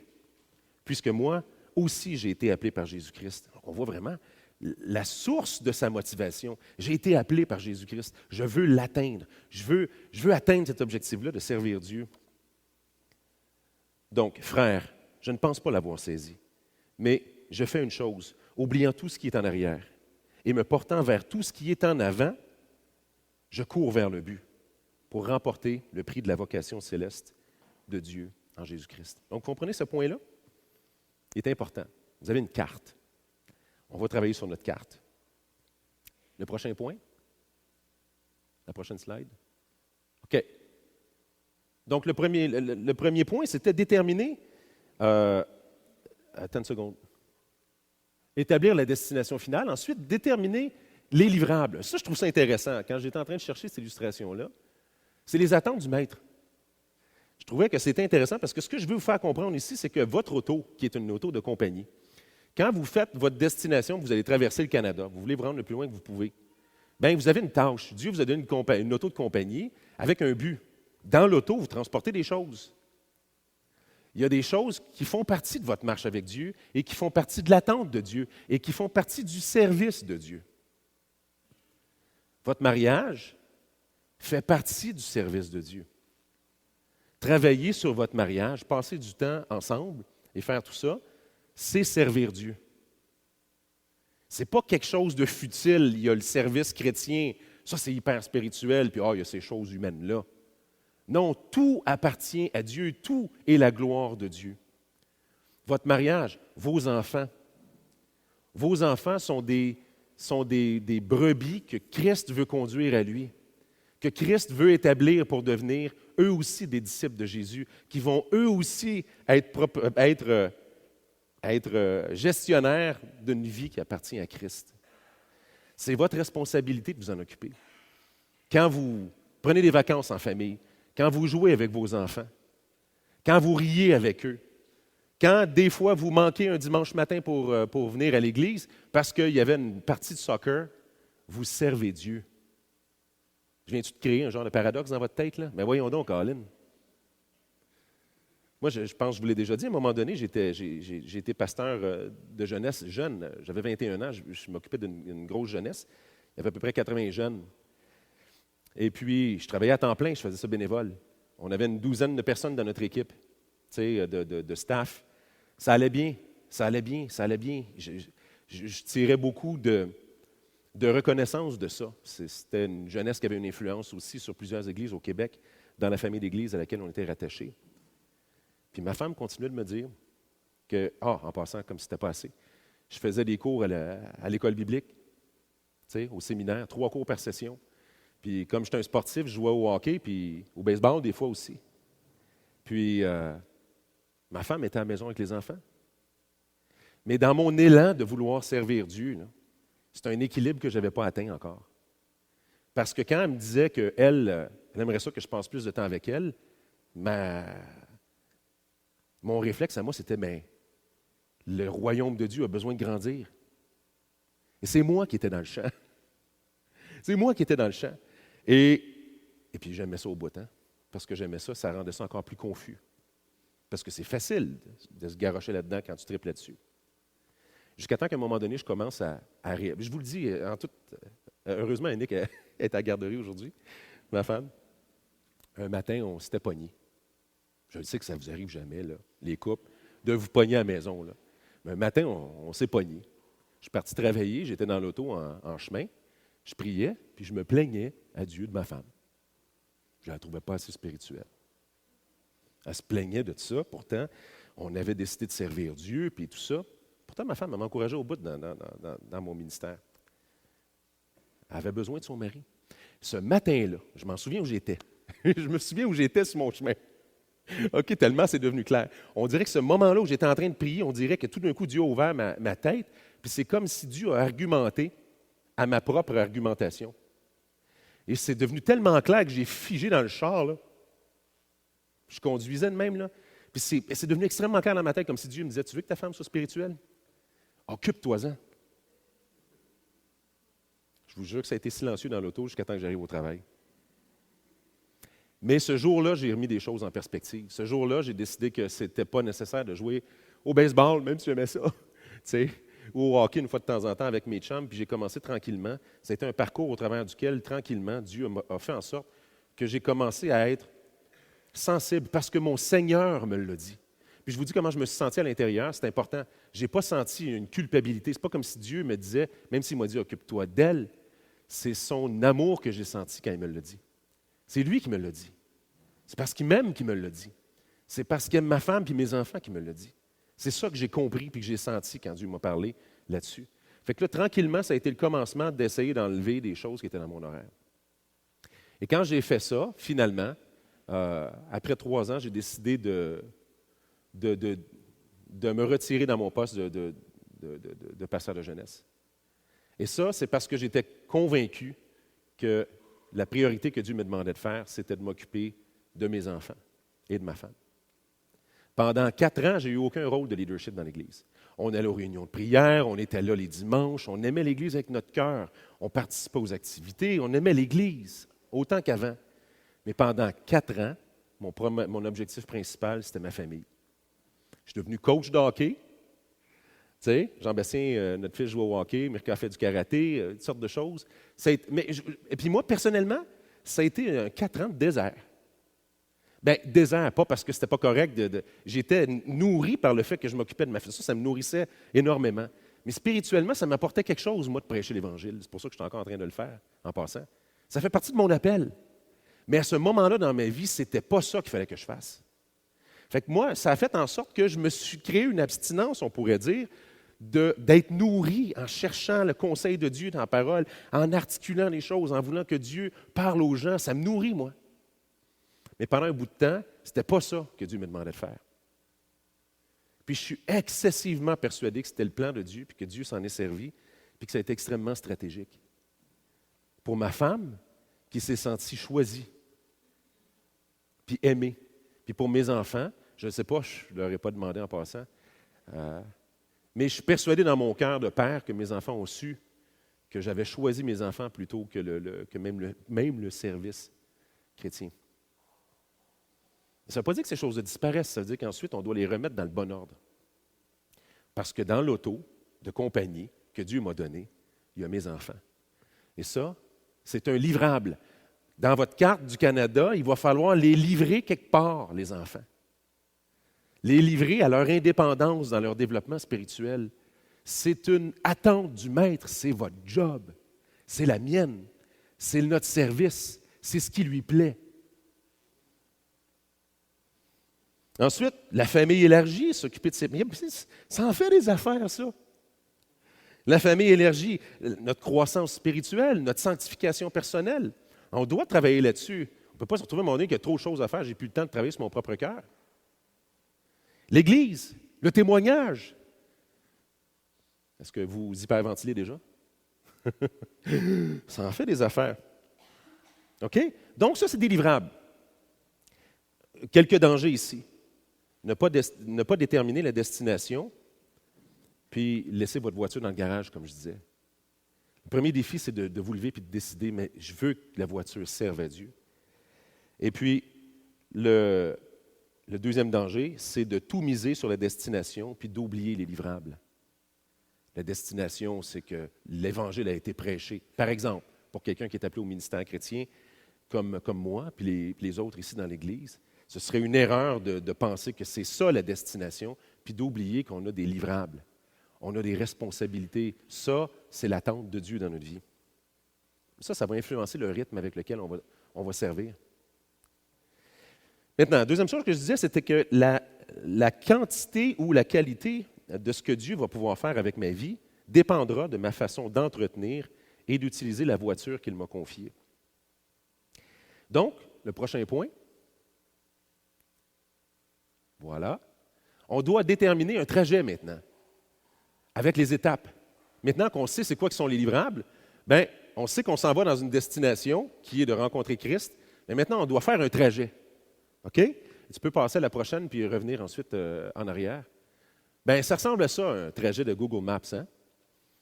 puisque moi aussi j'ai été appelé par Jésus-Christ. Donc, on voit vraiment la source de sa motivation. J'ai été appelé par Jésus-Christ. Je veux l'atteindre. Je veux atteindre cet objectif-là de servir Dieu. Donc, frère, je ne pense pas l'avoir saisi, mais je fais une chose, oubliant tout ce qui est en arrière et me portant vers tout ce qui est en avant, je cours vers le but pour remporter le prix de la vocation céleste de Dieu en Jésus-Christ. Donc, comprenez ce point-là? Il est important. Vous avez une carte. On va travailler sur notre carte. Le prochain point? La prochaine slide? OK. Donc, le premier point, c'était déterminer... attends une seconde. Établir la destination finale. Ensuite, déterminer les livrables. Ça, je trouve ça intéressant. Quand j'étais en train de chercher cette illustration-là, c'est les attentes du maître. Je trouvais que c'était intéressant parce que ce que je veux vous faire comprendre ici, c'est que votre auto, qui est une auto de compagnie, quand vous faites votre destination, vous allez traverser le Canada, vous voulez vous rendre le plus loin que vous pouvez, bien, vous avez une tâche. Dieu vous a donné une auto de compagnie avec un but. Dans l'auto, vous transportez des choses. Il y a des choses qui font partie de votre marche avec Dieu et qui font partie de l'attente de Dieu et qui font partie du service de Dieu. Votre mariage fait partie du service de Dieu. Travailler sur votre mariage, passer du temps ensemble et faire tout ça, c'est servir Dieu. Ce n'est pas quelque chose de futile. Il y a le service chrétien, ça c'est hyper spirituel, puis il y a ces choses humaines-là. Non, tout appartient à Dieu, tout est la gloire de Dieu. Votre mariage, vos enfants sont des brebis que Christ veut conduire à lui, que Christ veut établir pour devenir eux aussi des disciples de Jésus, qui vont eux aussi être gestionnaires d'une vie qui appartient à Christ. C'est votre responsabilité de vous en occuper. Quand vous prenez des vacances en famille, quand vous jouez avec vos enfants, quand vous riez avec eux, quand des fois vous manquez un dimanche matin pour venir à l'église parce qu'il y avait une partie de soccer, vous servez Dieu. Je viens-tu de créer un genre de paradoxe dans votre tête, là? Mais voyons donc, Colin. Moi, je pense que je vous l'ai déjà dit, à un moment donné, j'ai été pasteur de jeunesse jeune. J'avais 21 ans, je m'occupais d'une grosse jeunesse. Il y avait à peu près 80 jeunes. Et puis, je travaillais à temps plein, je faisais ça bénévole. On avait une douzaine de personnes dans notre équipe, de staff. Ça allait bien, ça allait bien, ça allait bien. Je tirais beaucoup de reconnaissance de ça. C'était une jeunesse qui avait une influence aussi sur plusieurs églises au Québec, dans la famille d'églises à laquelle on était rattachés. Puis ma femme continuait de me dire que, en passant, comme si c'était pas assez, je faisais des cours à l'école biblique, au séminaire, 3 cours par session. Puis comme j'étais un sportif, je jouais au hockey, puis au baseball des fois aussi. Puis ma femme était à la maison avec les enfants. Mais dans mon élan de vouloir servir Dieu, là, c'est un équilibre que je n'avais pas atteint encore. Parce que quand elle me disait qu'elle aimerait ça que je passe plus de temps avec elle, mon réflexe à moi, c'était, le royaume de Dieu a besoin de grandir. Et c'est moi qui étais dans le champ. C'est moi qui étais dans le champ. Et puis j'aimais ça au bout, parce que j'aimais ça, ça rendait ça encore plus confus. Parce que c'est facile de se garrocher là-dedans quand tu tripes là-dessus. Jusqu'à temps qu'à un moment donné, je commence à rire. Je vous le dis, heureusement, Annick est à la garderie aujourd'hui, ma femme. Un matin, on s'était pognés. Je sais que ça ne vous arrive jamais, là, les couples, de vous pogner à la maison. Là. Mais un matin, on s'est pognés. Je suis parti travailler, j'étais dans l'auto en chemin. Je priais, puis je me plaignais à Dieu de ma femme. Je ne la trouvais pas assez spirituelle. Elle se plaignait de tout ça. Pourtant, on avait décidé de servir Dieu, puis tout ça. Pourtant, ma femme m'encourageait au bout dans mon ministère. Elle avait besoin de son mari. Ce matin-là, je m'en souviens où j'étais. Je me souviens où j'étais sur mon chemin. OK, tellement c'est devenu clair. On dirait que ce moment-là où j'étais en train de prier, on dirait que tout d'un coup, Dieu a ouvert ma tête, puis c'est comme si Dieu a argumenté à ma propre argumentation. Et c'est devenu tellement clair que j'ai figé dans le char, là. Je conduisais de même, là. Puis c'est devenu extrêmement clair dans ma tête, comme si Dieu me disait, tu veux que ta femme soit spirituelle? Occupe-toi-en. Je vous jure que ça a été silencieux dans l'auto jusqu'à temps que j'arrive au travail. Mais ce jour-là, j'ai remis des choses en perspective. Ce jour-là, j'ai décidé que ce n'était pas nécessaire de jouer au baseball, même si j'aimais ça. Tu sais, ou au hockey une fois de temps en temps avec mes chums, puis j'ai commencé tranquillement. Ça a été un parcours au travers duquel, tranquillement, Dieu a fait en sorte que j'ai commencé à être sensible parce que mon Seigneur me l'a dit. Puis je vous dis comment je me suis senti à l'intérieur, c'est important. Je n'ai pas senti une culpabilité. Ce n'est pas comme si Dieu me disait, même s'il m'a dit « occupe-toi d'elle », c'est son amour que j'ai senti quand il me l'a dit. C'est lui qui me l'a dit. C'est parce qu'il m'aime qu'il me l'a dit. C'est parce qu'il aime ma femme et mes enfants qu'il me l'a dit. C'est ça que j'ai compris et que j'ai senti quand Dieu m'a parlé là-dessus. Fait que là, tranquillement, ça a été le commencement d'essayer d'enlever des choses qui étaient dans mon horaire. Et quand j'ai fait ça, finalement, après 3 ans, j'ai décidé de me retirer dans mon poste de pasteur de jeunesse. Et ça, c'est parce que j'étais convaincu que la priorité que Dieu me demandait de faire, c'était de m'occuper de mes enfants et de ma femme. Pendant 4 ans, je n'ai eu aucun rôle de leadership dans l'Église. On allait aux réunions de prière, on était là les dimanches, on aimait l'Église avec notre cœur, on participait aux activités, on aimait l'Église autant qu'avant. Mais pendant 4 ans, mon objectif principal, c'était ma famille. Je suis devenu coach de hockey. Tu sais, Jean-Bastien, notre fils, joue au hockey, Mirka a fait du karaté, toutes sortes de choses. Et puis moi, personnellement, ça a été 4 ans de désert. Bien, désert, pas parce que c'était pas correct. J'étais nourri par le fait que je m'occupais de ma fille. Ça me nourrissait énormément. Mais spirituellement, ça m'apportait quelque chose, moi, de prêcher l'Évangile. C'est pour ça que je suis encore en train de le faire, en passant. Ça fait partie de mon appel. Mais à ce moment-là dans ma vie, ce n'était pas ça qu'il fallait que je fasse. Fait que moi, ça a fait en sorte que je me suis créé une abstinence, on pourrait dire, d'être nourri en cherchant le conseil de Dieu dans la parole, en articulant les choses, en voulant que Dieu parle aux gens. Ça me nourrit, moi. Mais pendant un bout de temps, ce n'était pas ça que Dieu me demandait de faire. Puis je suis excessivement persuadé que c'était le plan de Dieu, puis que Dieu s'en est servi, puis que ça a été extrêmement stratégique. Pour ma femme, qui s'est sentie choisie, puis aimée. Puis pour mes enfants, je ne sais pas, je ne leur ai pas demandé en passant, mais je suis persuadé dans mon cœur de père que mes enfants ont su que j'avais choisi mes enfants plutôt que même le service chrétien. Ça ne veut pas dire que ces choses disparaissent, ça veut dire qu'ensuite, on doit les remettre dans le bon ordre. Parce que dans l'auto de compagnie que Dieu m'a donné, il y a mes enfants. Et ça, c'est un livrable. Dans votre carte du Canada, il va falloir les livrer quelque part, les enfants. Les livrer à leur indépendance dans leur développement spirituel. C'est une attente du maître, c'est votre job. C'est la mienne. C'est notre service. C'est ce qui lui plaît. Ensuite, la famille élargie, s'occuper de ses... Ça en fait des affaires, ça. La famille élargie, notre croissance spirituelle, notre sanctification personnelle. On doit travailler là-dessus. On ne peut pas se retrouver à un moment donné qu'il y a trop de choses à faire, j'ai plus le temps de travailler sur mon propre cœur. L'Église, le témoignage. Est-ce que vous hyperventilez déjà? Ça en fait des affaires. OK? Donc, ça, c'est des livrables. Quelques dangers ici. Ne pas déterminer la destination, puis laisser votre voiture dans le garage, comme je disais. Le premier défi, c'est de vous lever et de décider, mais je veux que la voiture serve à Dieu. Et puis, le deuxième danger, c'est de tout miser sur la destination puis d'oublier les livrables. La destination, c'est que l'Évangile a été prêché. Par exemple, pour quelqu'un qui est appelé au ministère chrétien, comme moi, puis les autres ici dans l'Église, ce serait une erreur de penser que c'est ça la destination, puis d'oublier qu'on a des livrables. On a des responsabilités. Ça, c'est l'attente de Dieu dans notre vie. Ça va influencer le rythme avec lequel on va servir. Maintenant, la deuxième chose que je disais, c'était que la quantité ou la qualité de ce que Dieu va pouvoir faire avec ma vie dépendra de ma façon d'entretenir et d'utiliser la voiture qu'il m'a confiée. Donc, le prochain point, voilà, on doit déterminer un trajet maintenant, avec les étapes. Maintenant qu'on sait c'est quoi qui sont les livrables, bien, on sait qu'on s'en va dans une destination qui est de rencontrer Christ, mais maintenant, on doit faire un trajet. OK? Tu peux passer à la prochaine puis revenir ensuite en arrière. Bien, ça ressemble à ça, un trajet de Google Maps. Hein?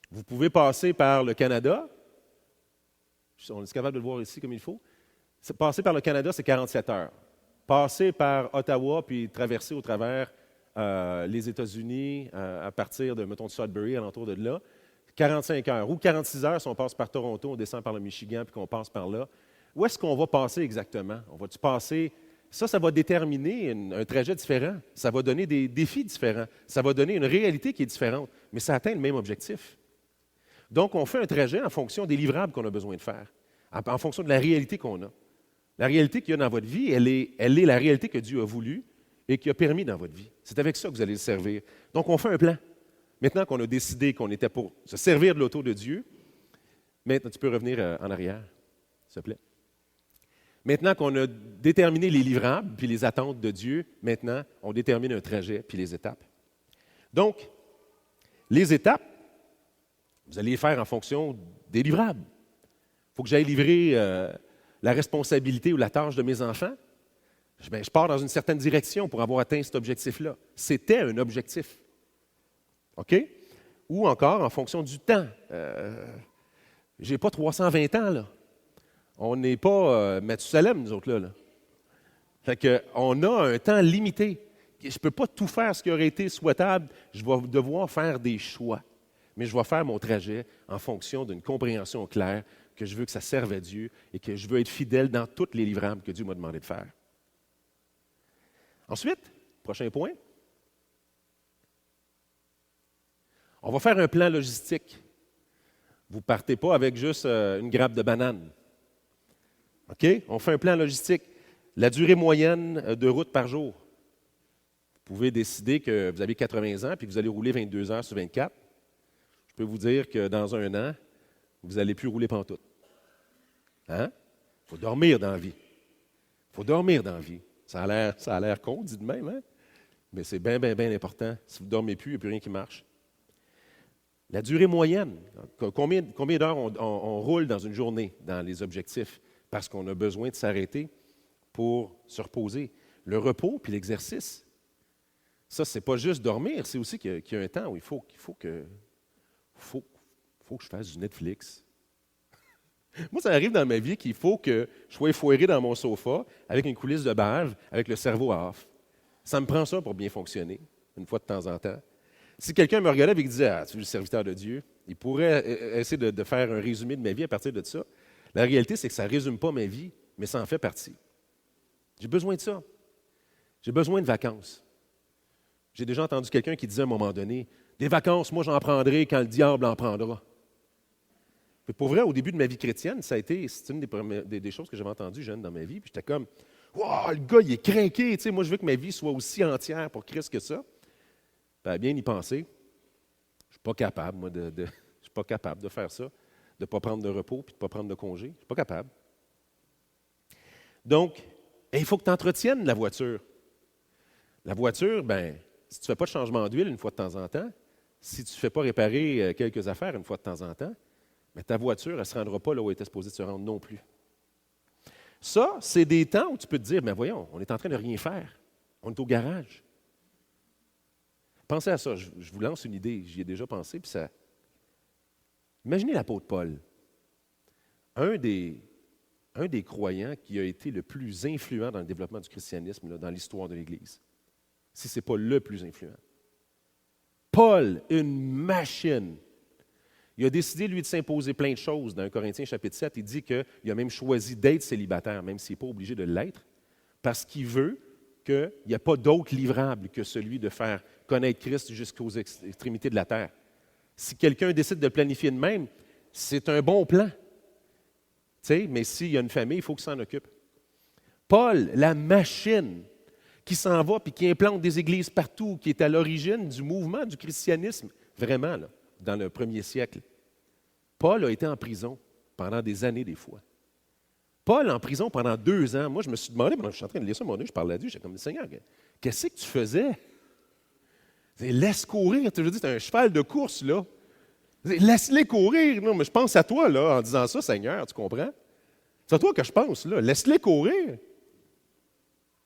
Vous pouvez passer par le Canada. On est capable de le voir ici comme il faut. Passer par le Canada, c'est 47 heures. Passer par Ottawa puis traverser au travers les États-Unis, à partir de, mettons, de Sudbury, alentour de là, 45 heures ou 46 heures si on passe par Toronto, on descend par le Michigan puis qu'on passe par là. Où est-ce qu'on va passer exactement? On va-tu passer... Ça va déterminer un trajet différent. Ça va donner des défis différents. Ça va donner une réalité qui est différente. Mais ça atteint le même objectif. Donc, on fait un trajet en fonction des livrables qu'on a besoin de faire, en fonction de la réalité qu'on a. La réalité qu'il y a dans votre vie, elle est la réalité que Dieu a voulu et qui a permis dans votre vie. C'est avec ça que vous allez le servir. Donc, on fait un plan. Maintenant qu'on a décidé qu'on était pour se servir de l'auto de Dieu, maintenant, tu peux revenir en arrière, s'il te plaît. Maintenant qu'on a déterminé les livrables puis les attentes de Dieu, maintenant, on détermine un trajet puis les étapes. Donc, les étapes, vous allez les faire en fonction des livrables. Il faut que j'aille livrer la responsabilité ou la tâche de mes enfants. Bien, je pars dans une certaine direction pour avoir atteint cet objectif-là. C'était un objectif. OK? Ou encore en fonction du temps. Je n'ai pas 320 ans, là. On n'est pas Mathusalem, nous autres, là. Fait qu'on a un temps limité. Je ne peux pas tout faire ce qui aurait été souhaitable. Je vais devoir faire des choix. Mais je vais faire mon trajet en fonction d'une compréhension claire que je veux que ça serve à Dieu et que je veux être fidèle dans tous les livrables que Dieu m'a demandé de faire. Ensuite, prochain point. On va faire un plan logistique. Vous ne partez pas avec juste une grappe de bananes. OK? On fait un plan logistique. La durée moyenne de route par jour. Vous pouvez décider que vous avez 80 ans et que vous allez rouler 22 heures sur 24. Je peux vous dire que dans un an, vous n'allez plus rouler pantoute. Hein? Il faut dormir dans la vie. Il faut dormir dans la vie. Ça a l'air con, dit de même, hein? Mais c'est bien, bien, bien important. Si vous ne dormez plus, il n'y a plus rien qui marche. La durée moyenne. Combien d'heures on roule dans une journée dans les objectifs? Parce qu'on a besoin de s'arrêter pour se reposer. Le repos puis l'exercice, ça, ce n'est pas juste dormir, c'est aussi qu'il y a un temps où il faut que je fasse du Netflix. Moi, ça arrive dans ma vie qu'il faut que je sois foiré dans mon sofa avec une coulisse de bave, avec le cerveau off. Ça me prend ça pour bien fonctionner, une fois de temps en temps. Si quelqu'un me regardait et qu'il disait « Ah, tu es le serviteur de Dieu », il pourrait essayer de faire un résumé de ma vie à partir de ça. La réalité, c'est que ça ne résume pas ma vie, mais ça en fait partie. J'ai besoin de ça. J'ai besoin de vacances. J'ai déjà entendu quelqu'un qui disait à un moment donné, « Des vacances, moi, j'en prendrai quand le diable en prendra. » Pour vrai, au début de ma vie chrétienne, c'est une des choses que j'avais entendues jeune dans ma vie. Puis j'étais comme, « Wow, le gars, il est craqué. Tu sais, moi, je veux que ma vie soit aussi entière pour Christ que ça. » Puis à bien y penser, je ne suis pas capable, moi, je suis pas capable de faire ça, de ne pas prendre de repos puis de ne pas prendre de congé. Je ne suis pas capable. Donc, il faut que tu entretiennes la voiture. La voiture, bien, si tu ne fais pas de changement d'huile une fois de temps en temps, si tu ne fais pas réparer quelques affaires une fois de temps en temps, bien, ta voiture, elle ne se rendra pas là où elle était supposée se rendre non plus. Ça, c'est des temps où tu peux te dire, mais voyons, on est en train de rien faire. On est au garage. Pensez à ça, je vous lance une idée, j'y ai déjà pensé, puis ça... Imaginez l'apôtre Paul, un des croyants qui a été le plus influent dans le développement du christianisme, là, dans l'histoire de l'Église, si ce n'est pas le plus influent. Paul, une machine. Il a décidé, lui, de s'imposer plein de choses. Dans 1 Corinthiens chapitre 7, il dit qu'il a même choisi d'être célibataire, même s'il n'est pas obligé de l'être, parce qu'il veut qu'il n'y ait pas d'autre livrable que celui de faire connaître Christ jusqu'aux extrémités de la terre. Si quelqu'un décide de planifier de même, c'est un bon plan. Mais s'il y a une famille, il faut qu'il s'en occupe. Paul, la machine qui s'en va et qui implante des églises partout, qui est à l'origine du mouvement du christianisme, vraiment, là, dans le 1er siècle. Paul a été en prison pendant des années, des fois. Paul en prison pendant 2 ans. Moi, je me suis demandé, pendant que je suis en train de lire ça, je parlais à Dieu, j'étais comme, Seigneur, qu'est-ce que tu faisais? Laisse courir, tu veux dire, c'est un cheval de course, là. Laisse-les courir. Non, mais je pense à toi, là, en disant ça, Seigneur, tu comprends? C'est à toi que je pense, là. Laisse-les courir.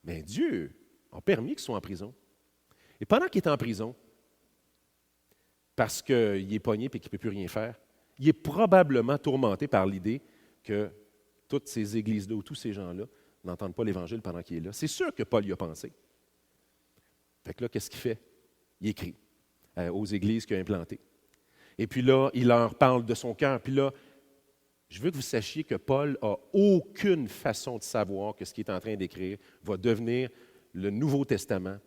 Mais Dieu a permis qu'ils soient en prison. Et pendant qu'il est en prison, parce qu'il est pogné et qu'il ne peut plus rien faire, il est probablement tourmenté par l'idée que toutes ces églises-là ou tous ces gens-là n'entendent pas l'Évangile pendant qu'il est là. C'est sûr que Paul y a pensé. Fait que là, qu'est-ce qu'il fait? Il écrit aux églises qu'il a implantées. Et puis là, il leur parle de son cœur. Puis là, je veux que vous sachiez que Paul n'a aucune façon de savoir que ce qu'il est en train d'écrire va devenir le Nouveau Testament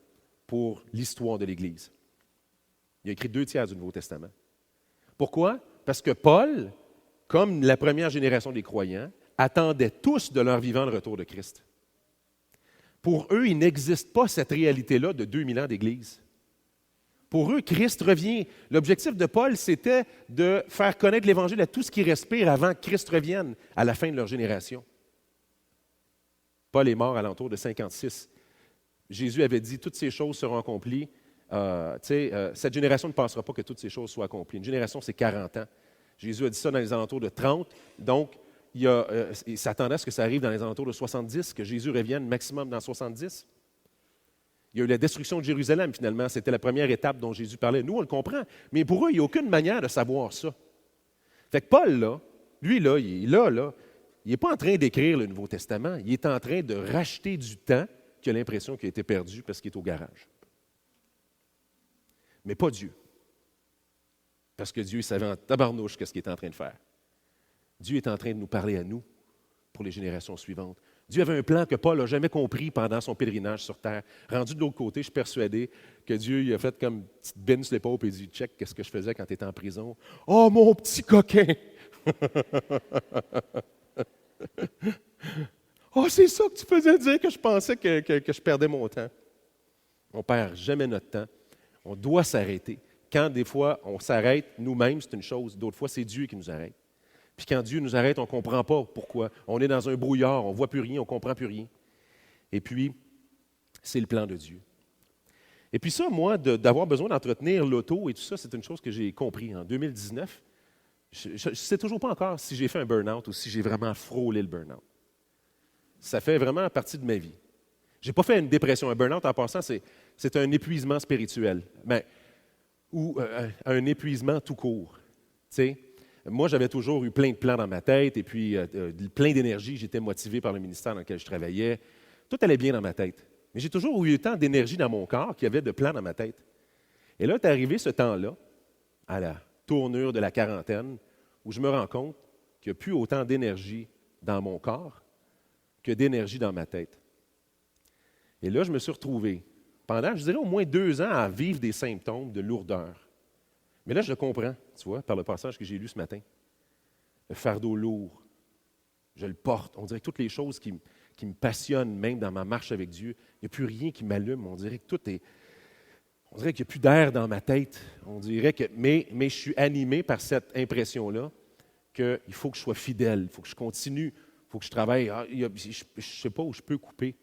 pour l'histoire de l'Église. Il a écrit 2 tiers du Nouveau Testament. Pourquoi? Parce que Paul, comme la première génération des croyants, attendaient tous de leur vivant le retour de Christ. Pour eux, il n'existe pas cette réalité-là de 2000 ans d'Église. Pour eux, Christ revient. L'objectif de Paul, c'était de faire connaître l'Évangile à tout ce qui respire avant que Christ revienne à la fin de leur génération. Paul est mort à l'entour de 56. Jésus avait dit, toutes ces choses seront accomplies. Cette génération ne pensera pas que toutes ces choses soient accomplies. Une génération, c'est 40 ans. Jésus a dit ça dans les alentours de 30. Donc, il s'attendait à ce que ça arrive dans les alentours de 70, que Jésus revienne maximum dans 70. Il y a eu la destruction de Jérusalem, finalement. C'était la première étape dont Jésus parlait. Nous, on le comprend. Mais pour eux, il n'y a aucune manière de savoir ça. Fait que Paul, là, lui, là, il n'est pas en train d'écrire le Nouveau Testament. Il est en train de racheter du temps qu'il a l'impression qu'il a été perdu parce qu'il est au garage. Mais pas Dieu. Parce que Dieu, il savait en tabarnouche qu'est-ce qu'il est en train de faire. Dieu est en train de nous parler à nous pour les générations suivantes. Dieu avait un plan que Paul n'a jamais compris pendant son pèlerinage sur terre. Rendu de l'autre côté, je suis persuadé que Dieu il a fait comme une petite bine sur l'épaule et il dit « Check, qu'est-ce que je faisais quand tu étais en prison? »« Oh, mon petit coquin! » « Oh, c'est ça que tu faisais dire que je pensais que je perdais mon temps. » On ne perd jamais notre temps. On doit s'arrêter. Quand des fois on s'arrête nous-mêmes, c'est une chose. D'autres fois, c'est Dieu qui nous arrête. Puis quand Dieu nous arrête, on ne comprend pas pourquoi. On est dans un brouillard, on ne voit plus rien, on ne comprend plus rien. Et puis, c'est le plan de Dieu. Et puis ça, moi, d'avoir besoin d'entretenir l'auto et tout ça, c'est une chose que j'ai compris en 2019. Je ne sais toujours pas encore si j'ai fait un burn-out ou si j'ai vraiment frôlé le burn-out. Ça fait vraiment partie de ma vie. Je n'ai pas fait une dépression. Un burn-out, en passant, c'est un épuisement spirituel. Ou un épuisement tout court. Tu sais, moi, j'avais toujours eu plein de plans dans ma tête et puis plein d'énergie. J'étais motivé par le ministère dans lequel je travaillais. Tout allait bien dans ma tête. Mais j'ai toujours eu tant d'énergie dans mon corps qu'il y avait de plans dans ma tête. Et là, est arrivé ce temps-là, à la tournure de la quarantaine, où je me rends compte qu'il n'y a plus autant d'énergie dans mon corps que d'énergie dans ma tête. Et là, je me suis retrouvé pendant, je dirais, au moins 2 ans à vivre des symptômes de lourdeur. Mais là, je le comprends, tu vois, par le passage que j'ai lu ce matin. Le fardeau lourd, je le porte. On dirait que toutes les choses qui me passionnent, même dans ma marche avec Dieu, il n'y a plus rien qui m'allume. On dirait que tout est... On dirait qu'il n'y a plus d'air dans ma tête. On dirait que... Mais je suis animé par cette impression-là qu'il faut que je sois fidèle, il faut que je continue, il faut que je travaille. Je ne sais pas où je peux couper.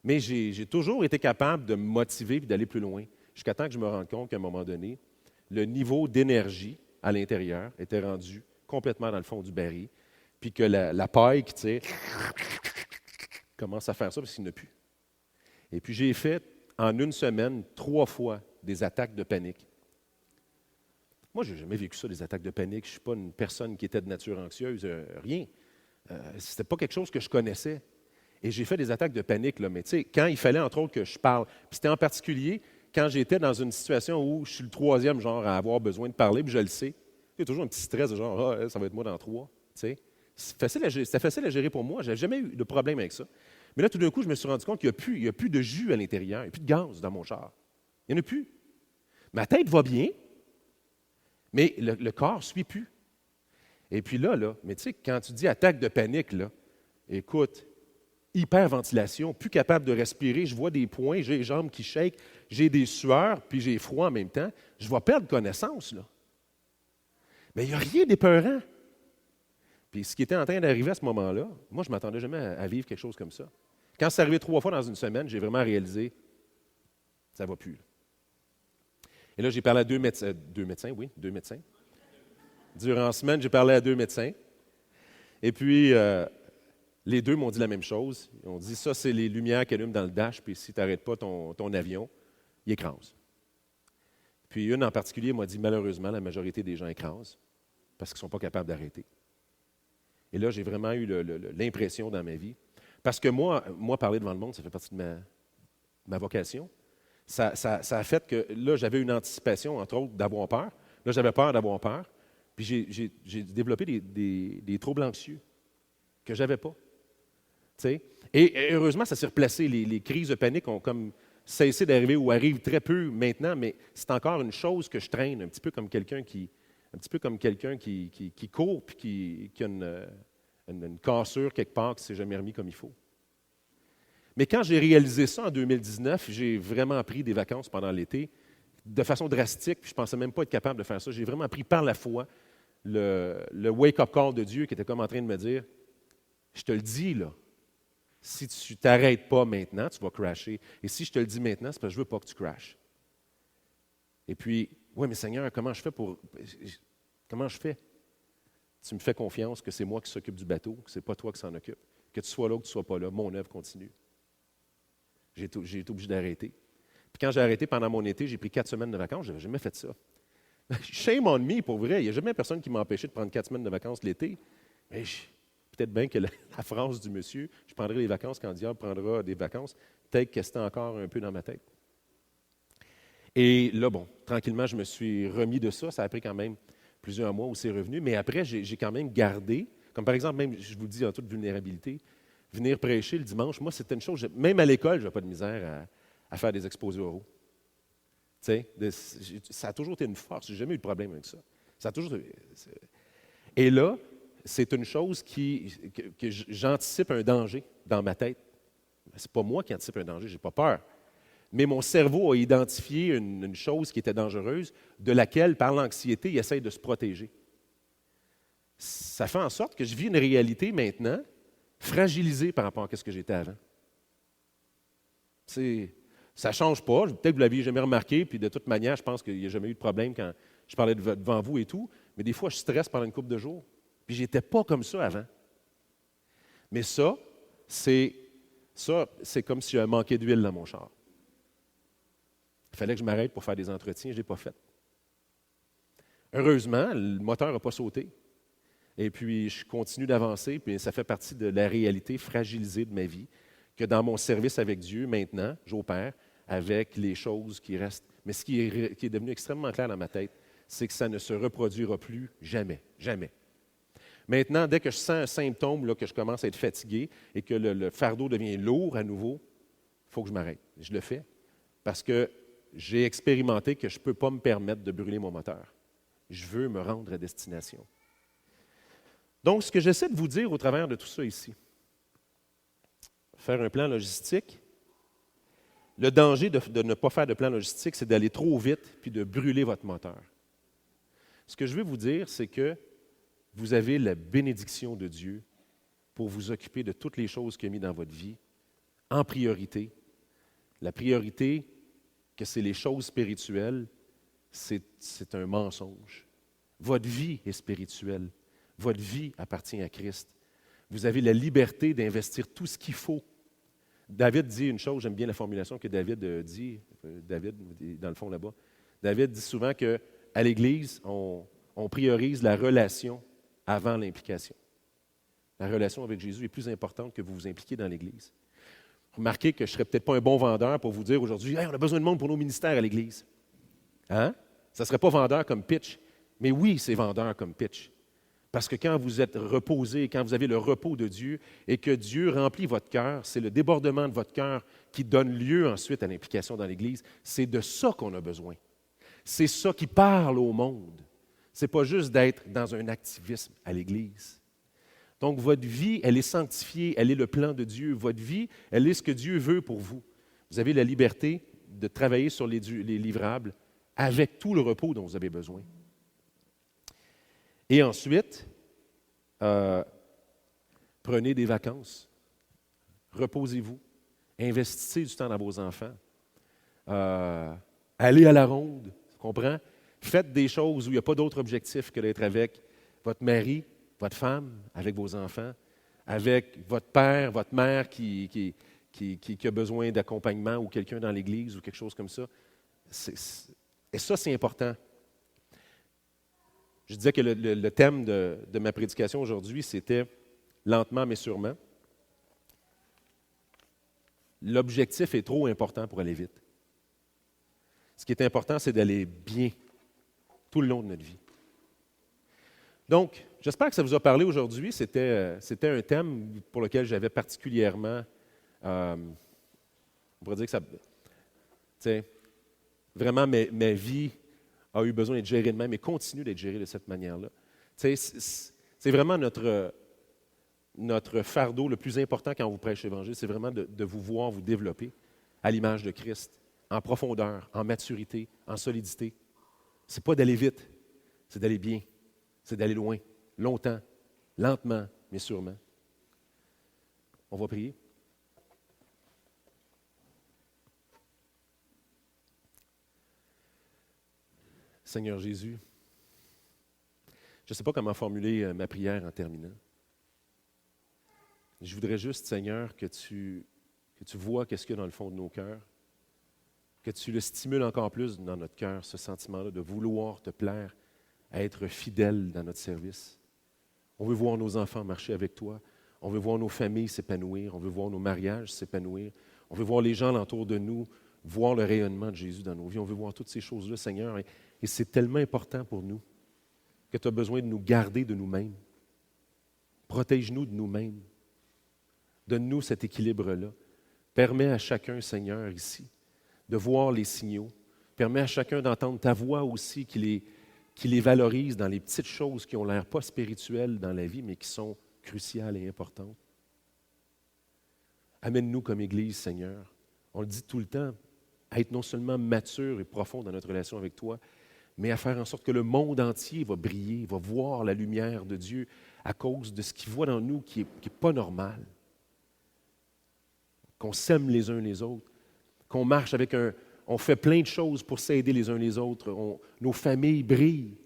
Mais j'ai toujours été capable de me motiver et d'aller plus loin, jusqu'à temps que je me rende compte qu'à un moment donné, le niveau d'énergie à l'intérieur était rendu complètement dans le fond du baril, puis que la paille qui tire commence à faire ça parce qu'il n'y en a plus. Et puis j'ai fait, en une semaine, 3 fois des attaques de panique. Moi, je n'ai jamais vécu ça, des attaques de panique. Je ne suis pas une personne qui était de nature anxieuse, rien. Ce n'était pas quelque chose que je connaissais. Et j'ai fait des attaques de panique, là, mais tu sais, quand il fallait, entre autres, que je parle. Puis c'était en particulier quand j'étais dans une situation où je suis le 3e, genre, à avoir besoin de parler, puis je le sais. Il y a toujours un petit stress de genre, ah, ça va être moi dans 3. Tu sais. C'était facile à gérer pour moi. Je n'avais jamais eu de problème avec ça. Mais là, tout d'un coup, je me suis rendu compte qu'il n'y a plus de jus à l'intérieur, il n'y a plus de gaz dans mon char. Il n'y en a plus. Ma tête va bien, mais le corps ne suit plus. Et puis là, mais tu sais, quand tu dis attaque de panique, là, écoute, hyperventilation, plus capable de respirer, je vois des points, j'ai les jambes qui shake, j'ai des sueurs, puis j'ai froid en même temps. Je vais perdre connaissance, là. Mais il n'y a rien d'épeurant. Puis ce qui était en train d'arriver à ce moment-là, moi, je ne m'attendais jamais à vivre quelque chose comme ça. Quand c'est arrivé 3 fois dans une semaine, j'ai vraiment réalisé, ça ne va plus. Là. Et là, j'ai parlé à 2 médecins. 2 médecins. Durant la semaine, j'ai parlé à 2 médecins. Et puis, les 2 m'ont dit la même chose. Ils ont dit, ça, c'est les lumières qui allument dans le dash, puis si tu n'arrêtes pas ton avion, il écrase. Puis une en particulier m'a dit, malheureusement, la majorité des gens écrasent parce qu'ils ne sont pas capables d'arrêter. Et là, j'ai vraiment eu l'impression dans ma vie, parce que moi, parler devant le monde, ça fait partie de ma vocation. ça a fait que là, j'avais une anticipation, entre autres, d'avoir peur. Là, j'avais peur d'avoir peur. Puis j'ai développé des troubles anxieux que je n'avais pas. Tu sais? Et heureusement, ça s'est replacé. Les crises de panique ont comme cessé d'arriver ou arrivent très peu maintenant, mais c'est encore une chose que je traîne, un petit peu comme quelqu'un qui court puis qui a une cassure quelque part qui ne s'est jamais remis comme il faut. Mais quand j'ai réalisé ça en 2019, j'ai vraiment pris des vacances pendant l'été de façon drastique, puis je ne pensais même pas être capable de faire ça. J'ai vraiment pris par la foi le wake-up call de Dieu qui était comme en train de me dire, je te le dis là, si tu ne t'arrêtes pas maintenant, tu vas crasher. Et si je te le dis maintenant, c'est parce que je ne veux pas que tu crashes. Et puis, oui, mais Seigneur, comment je fais? Tu me fais confiance que c'est moi qui s'occupe du bateau, que ce n'est pas toi qui s'en occupe. Que tu sois là ou que tu ne sois pas là, mon œuvre continue. J'ai été obligé d'arrêter. Puis quand j'ai arrêté pendant mon été, j'ai pris 4 semaines de vacances. Je n'avais jamais fait ça. Shame on me, pour vrai. Il n'y a jamais personne qui m'a empêché de prendre 4 semaines de vacances l'été. Mais peut-être bien que la phrase du monsieur, je prendrai les vacances quand le diable prendra des vacances, peut-être que c'était encore un peu dans ma tête. Et là, bon, tranquillement, je me suis remis de ça. Ça a pris quand même plusieurs mois où c'est revenu. Mais après, j'ai quand même gardé, comme par exemple, même, je vous le dis en toute vulnérabilité, venir prêcher le dimanche, moi, c'était une chose, même à l'école, je n'avais pas de misère à faire des exposés oraux. Tu sais, ça a toujours été une force, je n'ai jamais eu de problème avec ça. Ça a toujours. Et là, c'est une chose que j'anticipe un danger dans ma tête. Ce n'est pas moi qui anticipe un danger, je n'ai pas peur. Mais mon cerveau a identifié une chose qui était dangereuse, de laquelle, par l'anxiété, il essaie de se protéger. Ça fait en sorte que je vis une réalité maintenant fragilisée par rapport à ce que j'étais avant. Ça ne change pas. Peut-être que vous ne l'aviez jamais remarqué, puis de toute manière, je pense qu'il n'y a jamais eu de problème quand je parlais devant vous et tout. Mais des fois, je stresse pendant une couple de jours. Puis je n'étais pas comme ça avant. Mais c'est comme si j'avais manqué d'huile dans mon char. Il fallait que je m'arrête pour faire des entretiens, je ne l'ai pas fait. Heureusement, le moteur n'a pas sauté. Et puis, je continue d'avancer, puis ça fait partie de la réalité fragilisée de ma vie, que dans mon service avec Dieu, maintenant, j'opère avec les choses qui restent. Mais ce qui est devenu extrêmement clair dans ma tête, c'est que ça ne se reproduira plus jamais, jamais. Maintenant, dès que je sens un symptôme, là, que je commence à être fatigué et que le fardeau devient lourd à nouveau, il faut que je m'arrête. Je le fais parce que j'ai expérimenté que je ne peux pas me permettre de brûler mon moteur. Je veux me rendre à destination. Donc, ce que j'essaie de vous dire au travers de tout ça ici, faire un plan logistique, le danger de ne pas faire de plan logistique, c'est d'aller trop vite puis de brûler votre moteur. Ce que je veux vous dire, c'est que vous avez la bénédiction de Dieu pour vous occuper de toutes les choses qu'il a mis dans votre vie en priorité. La priorité, que c'est les choses spirituelles, c'est un mensonge. Votre vie est spirituelle. Votre vie appartient à Christ. Vous avez la liberté d'investir tout ce qu'il faut. David dit une chose, j'aime bien la formulation que David dit, David, dans le fond là-bas. David dit souvent qu'à l'Église, on priorise la relation avant l'implication. La relation avec Jésus est plus importante que vous vous impliquez dans l'Église. Remarquez que je ne serais peut-être pas un bon vendeur pour vous dire aujourd'hui, hey, on a besoin de monde pour nos ministères à l'Église. Hein? Ça ne serait pas vendeur comme pitch. Mais oui, c'est vendeur comme pitch. Parce que quand vous êtes reposé, quand vous avez le repos de Dieu et que Dieu remplit votre cœur, c'est le débordement de votre cœur qui donne lieu ensuite à l'implication dans l'Église. C'est de ça qu'on a besoin. C'est ça qui parle au monde. Ce n'est pas juste d'être dans un activisme à l'Église. Donc, votre vie, elle est sanctifiée, elle est le plan de Dieu. Votre vie, elle est ce que Dieu veut pour vous. Vous avez la liberté de travailler sur les livrables avec tout le repos dont vous avez besoin. Et ensuite, prenez des vacances. Reposez-vous. Investissez du temps dans vos enfants. Allez à la ronde, tu comprends? Faites des choses où il n'y a pas d'autre objectif que d'être avec votre mari, votre femme, avec vos enfants, avec votre père, votre mère qui a besoin d'accompagnement ou quelqu'un dans l'Église ou quelque chose comme ça. Et ça, c'est important. Je disais que le thème de ma prédication aujourd'hui, c'était « lentement mais sûrement ». L'objectif est trop important pour aller vite. Ce qui est important, c'est d'aller bien tout le long de notre vie. Donc, j'espère que ça vous a parlé aujourd'hui. C'était un thème pour lequel j'avais particulièrement, on pourrait dire que ça, tu sais, vraiment ma vie a eu besoin d'être gérée de même et continue d'être gérée de cette manière-là. Tu sais, c'est vraiment notre fardeau le plus important quand on vous prêche l'Évangile, c'est vraiment de vous voir vous développer à l'image de Christ, en profondeur, en maturité, en solidité. Ce n'est pas d'aller vite, c'est d'aller bien, c'est d'aller loin, longtemps, lentement, mais sûrement. On va prier. Seigneur Jésus, je ne sais pas comment formuler ma prière en terminant. Je voudrais juste, Seigneur, que tu vois qu'est-ce qu'il y a dans le fond de nos cœurs, que tu le stimules encore plus dans notre cœur, ce sentiment-là de vouloir te plaire, à être fidèle dans notre service. On veut voir nos enfants marcher avec toi, on veut voir nos familles s'épanouir, on veut voir nos mariages s'épanouir, on veut voir les gens alentour de nous voir le rayonnement de Jésus dans nos vies, on veut voir toutes ces choses-là, Seigneur, et c'est tellement important pour nous que tu as besoin de nous garder de nous-mêmes. Protège-nous de nous-mêmes. Donne-nous cet équilibre-là. Permets à chacun, Seigneur, ici, de voir les signaux. Permets à chacun d'entendre ta voix aussi, qui les valorise dans les petites choses qui ont l'air pas spirituelles dans la vie, mais qui sont cruciales et importantes. Amène-nous comme Église, Seigneur. On le dit tout le temps, à être non seulement mature et profond dans notre relation avec toi, mais à faire en sorte que le monde entier va briller, va voir la lumière de Dieu à cause de ce qu'il voit dans nous qui est pas normal. Qu'on s'aime les uns les autres, qu'on marche avec on fait plein de choses pour s'aider les uns les autres, nos familles brillent,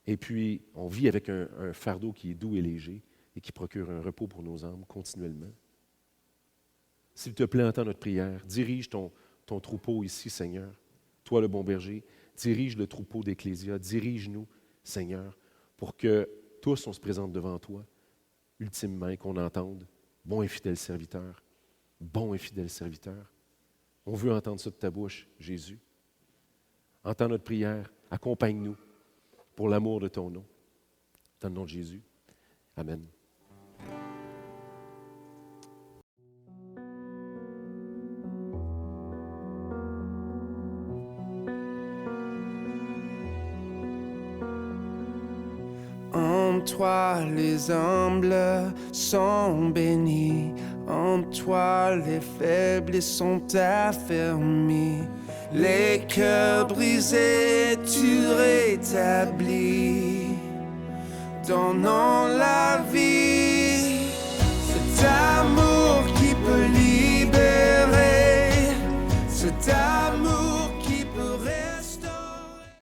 et puis on vit avec un fardeau qui est doux et léger et qui procure un repos pour nos âmes continuellement. S'il te plaît, entends notre prière, dirige ton troupeau ici, Seigneur, toi le bon berger, dirige le troupeau d'Ecclésia, dirige-nous, Seigneur, pour que tous on se présente devant toi, ultimement, et qu'on entende, bon et fidèle serviteur, bon et fidèle serviteur. On veut entendre ça de ta bouche, Jésus. Entends notre prière, accompagne-nous pour l'amour de ton nom. Dans le nom de Jésus. Amen. En toi les humbles sont bénis, en toi les faibles sont affermis, les cœurs brisés tu rétablis, donnant la vie. C'est ta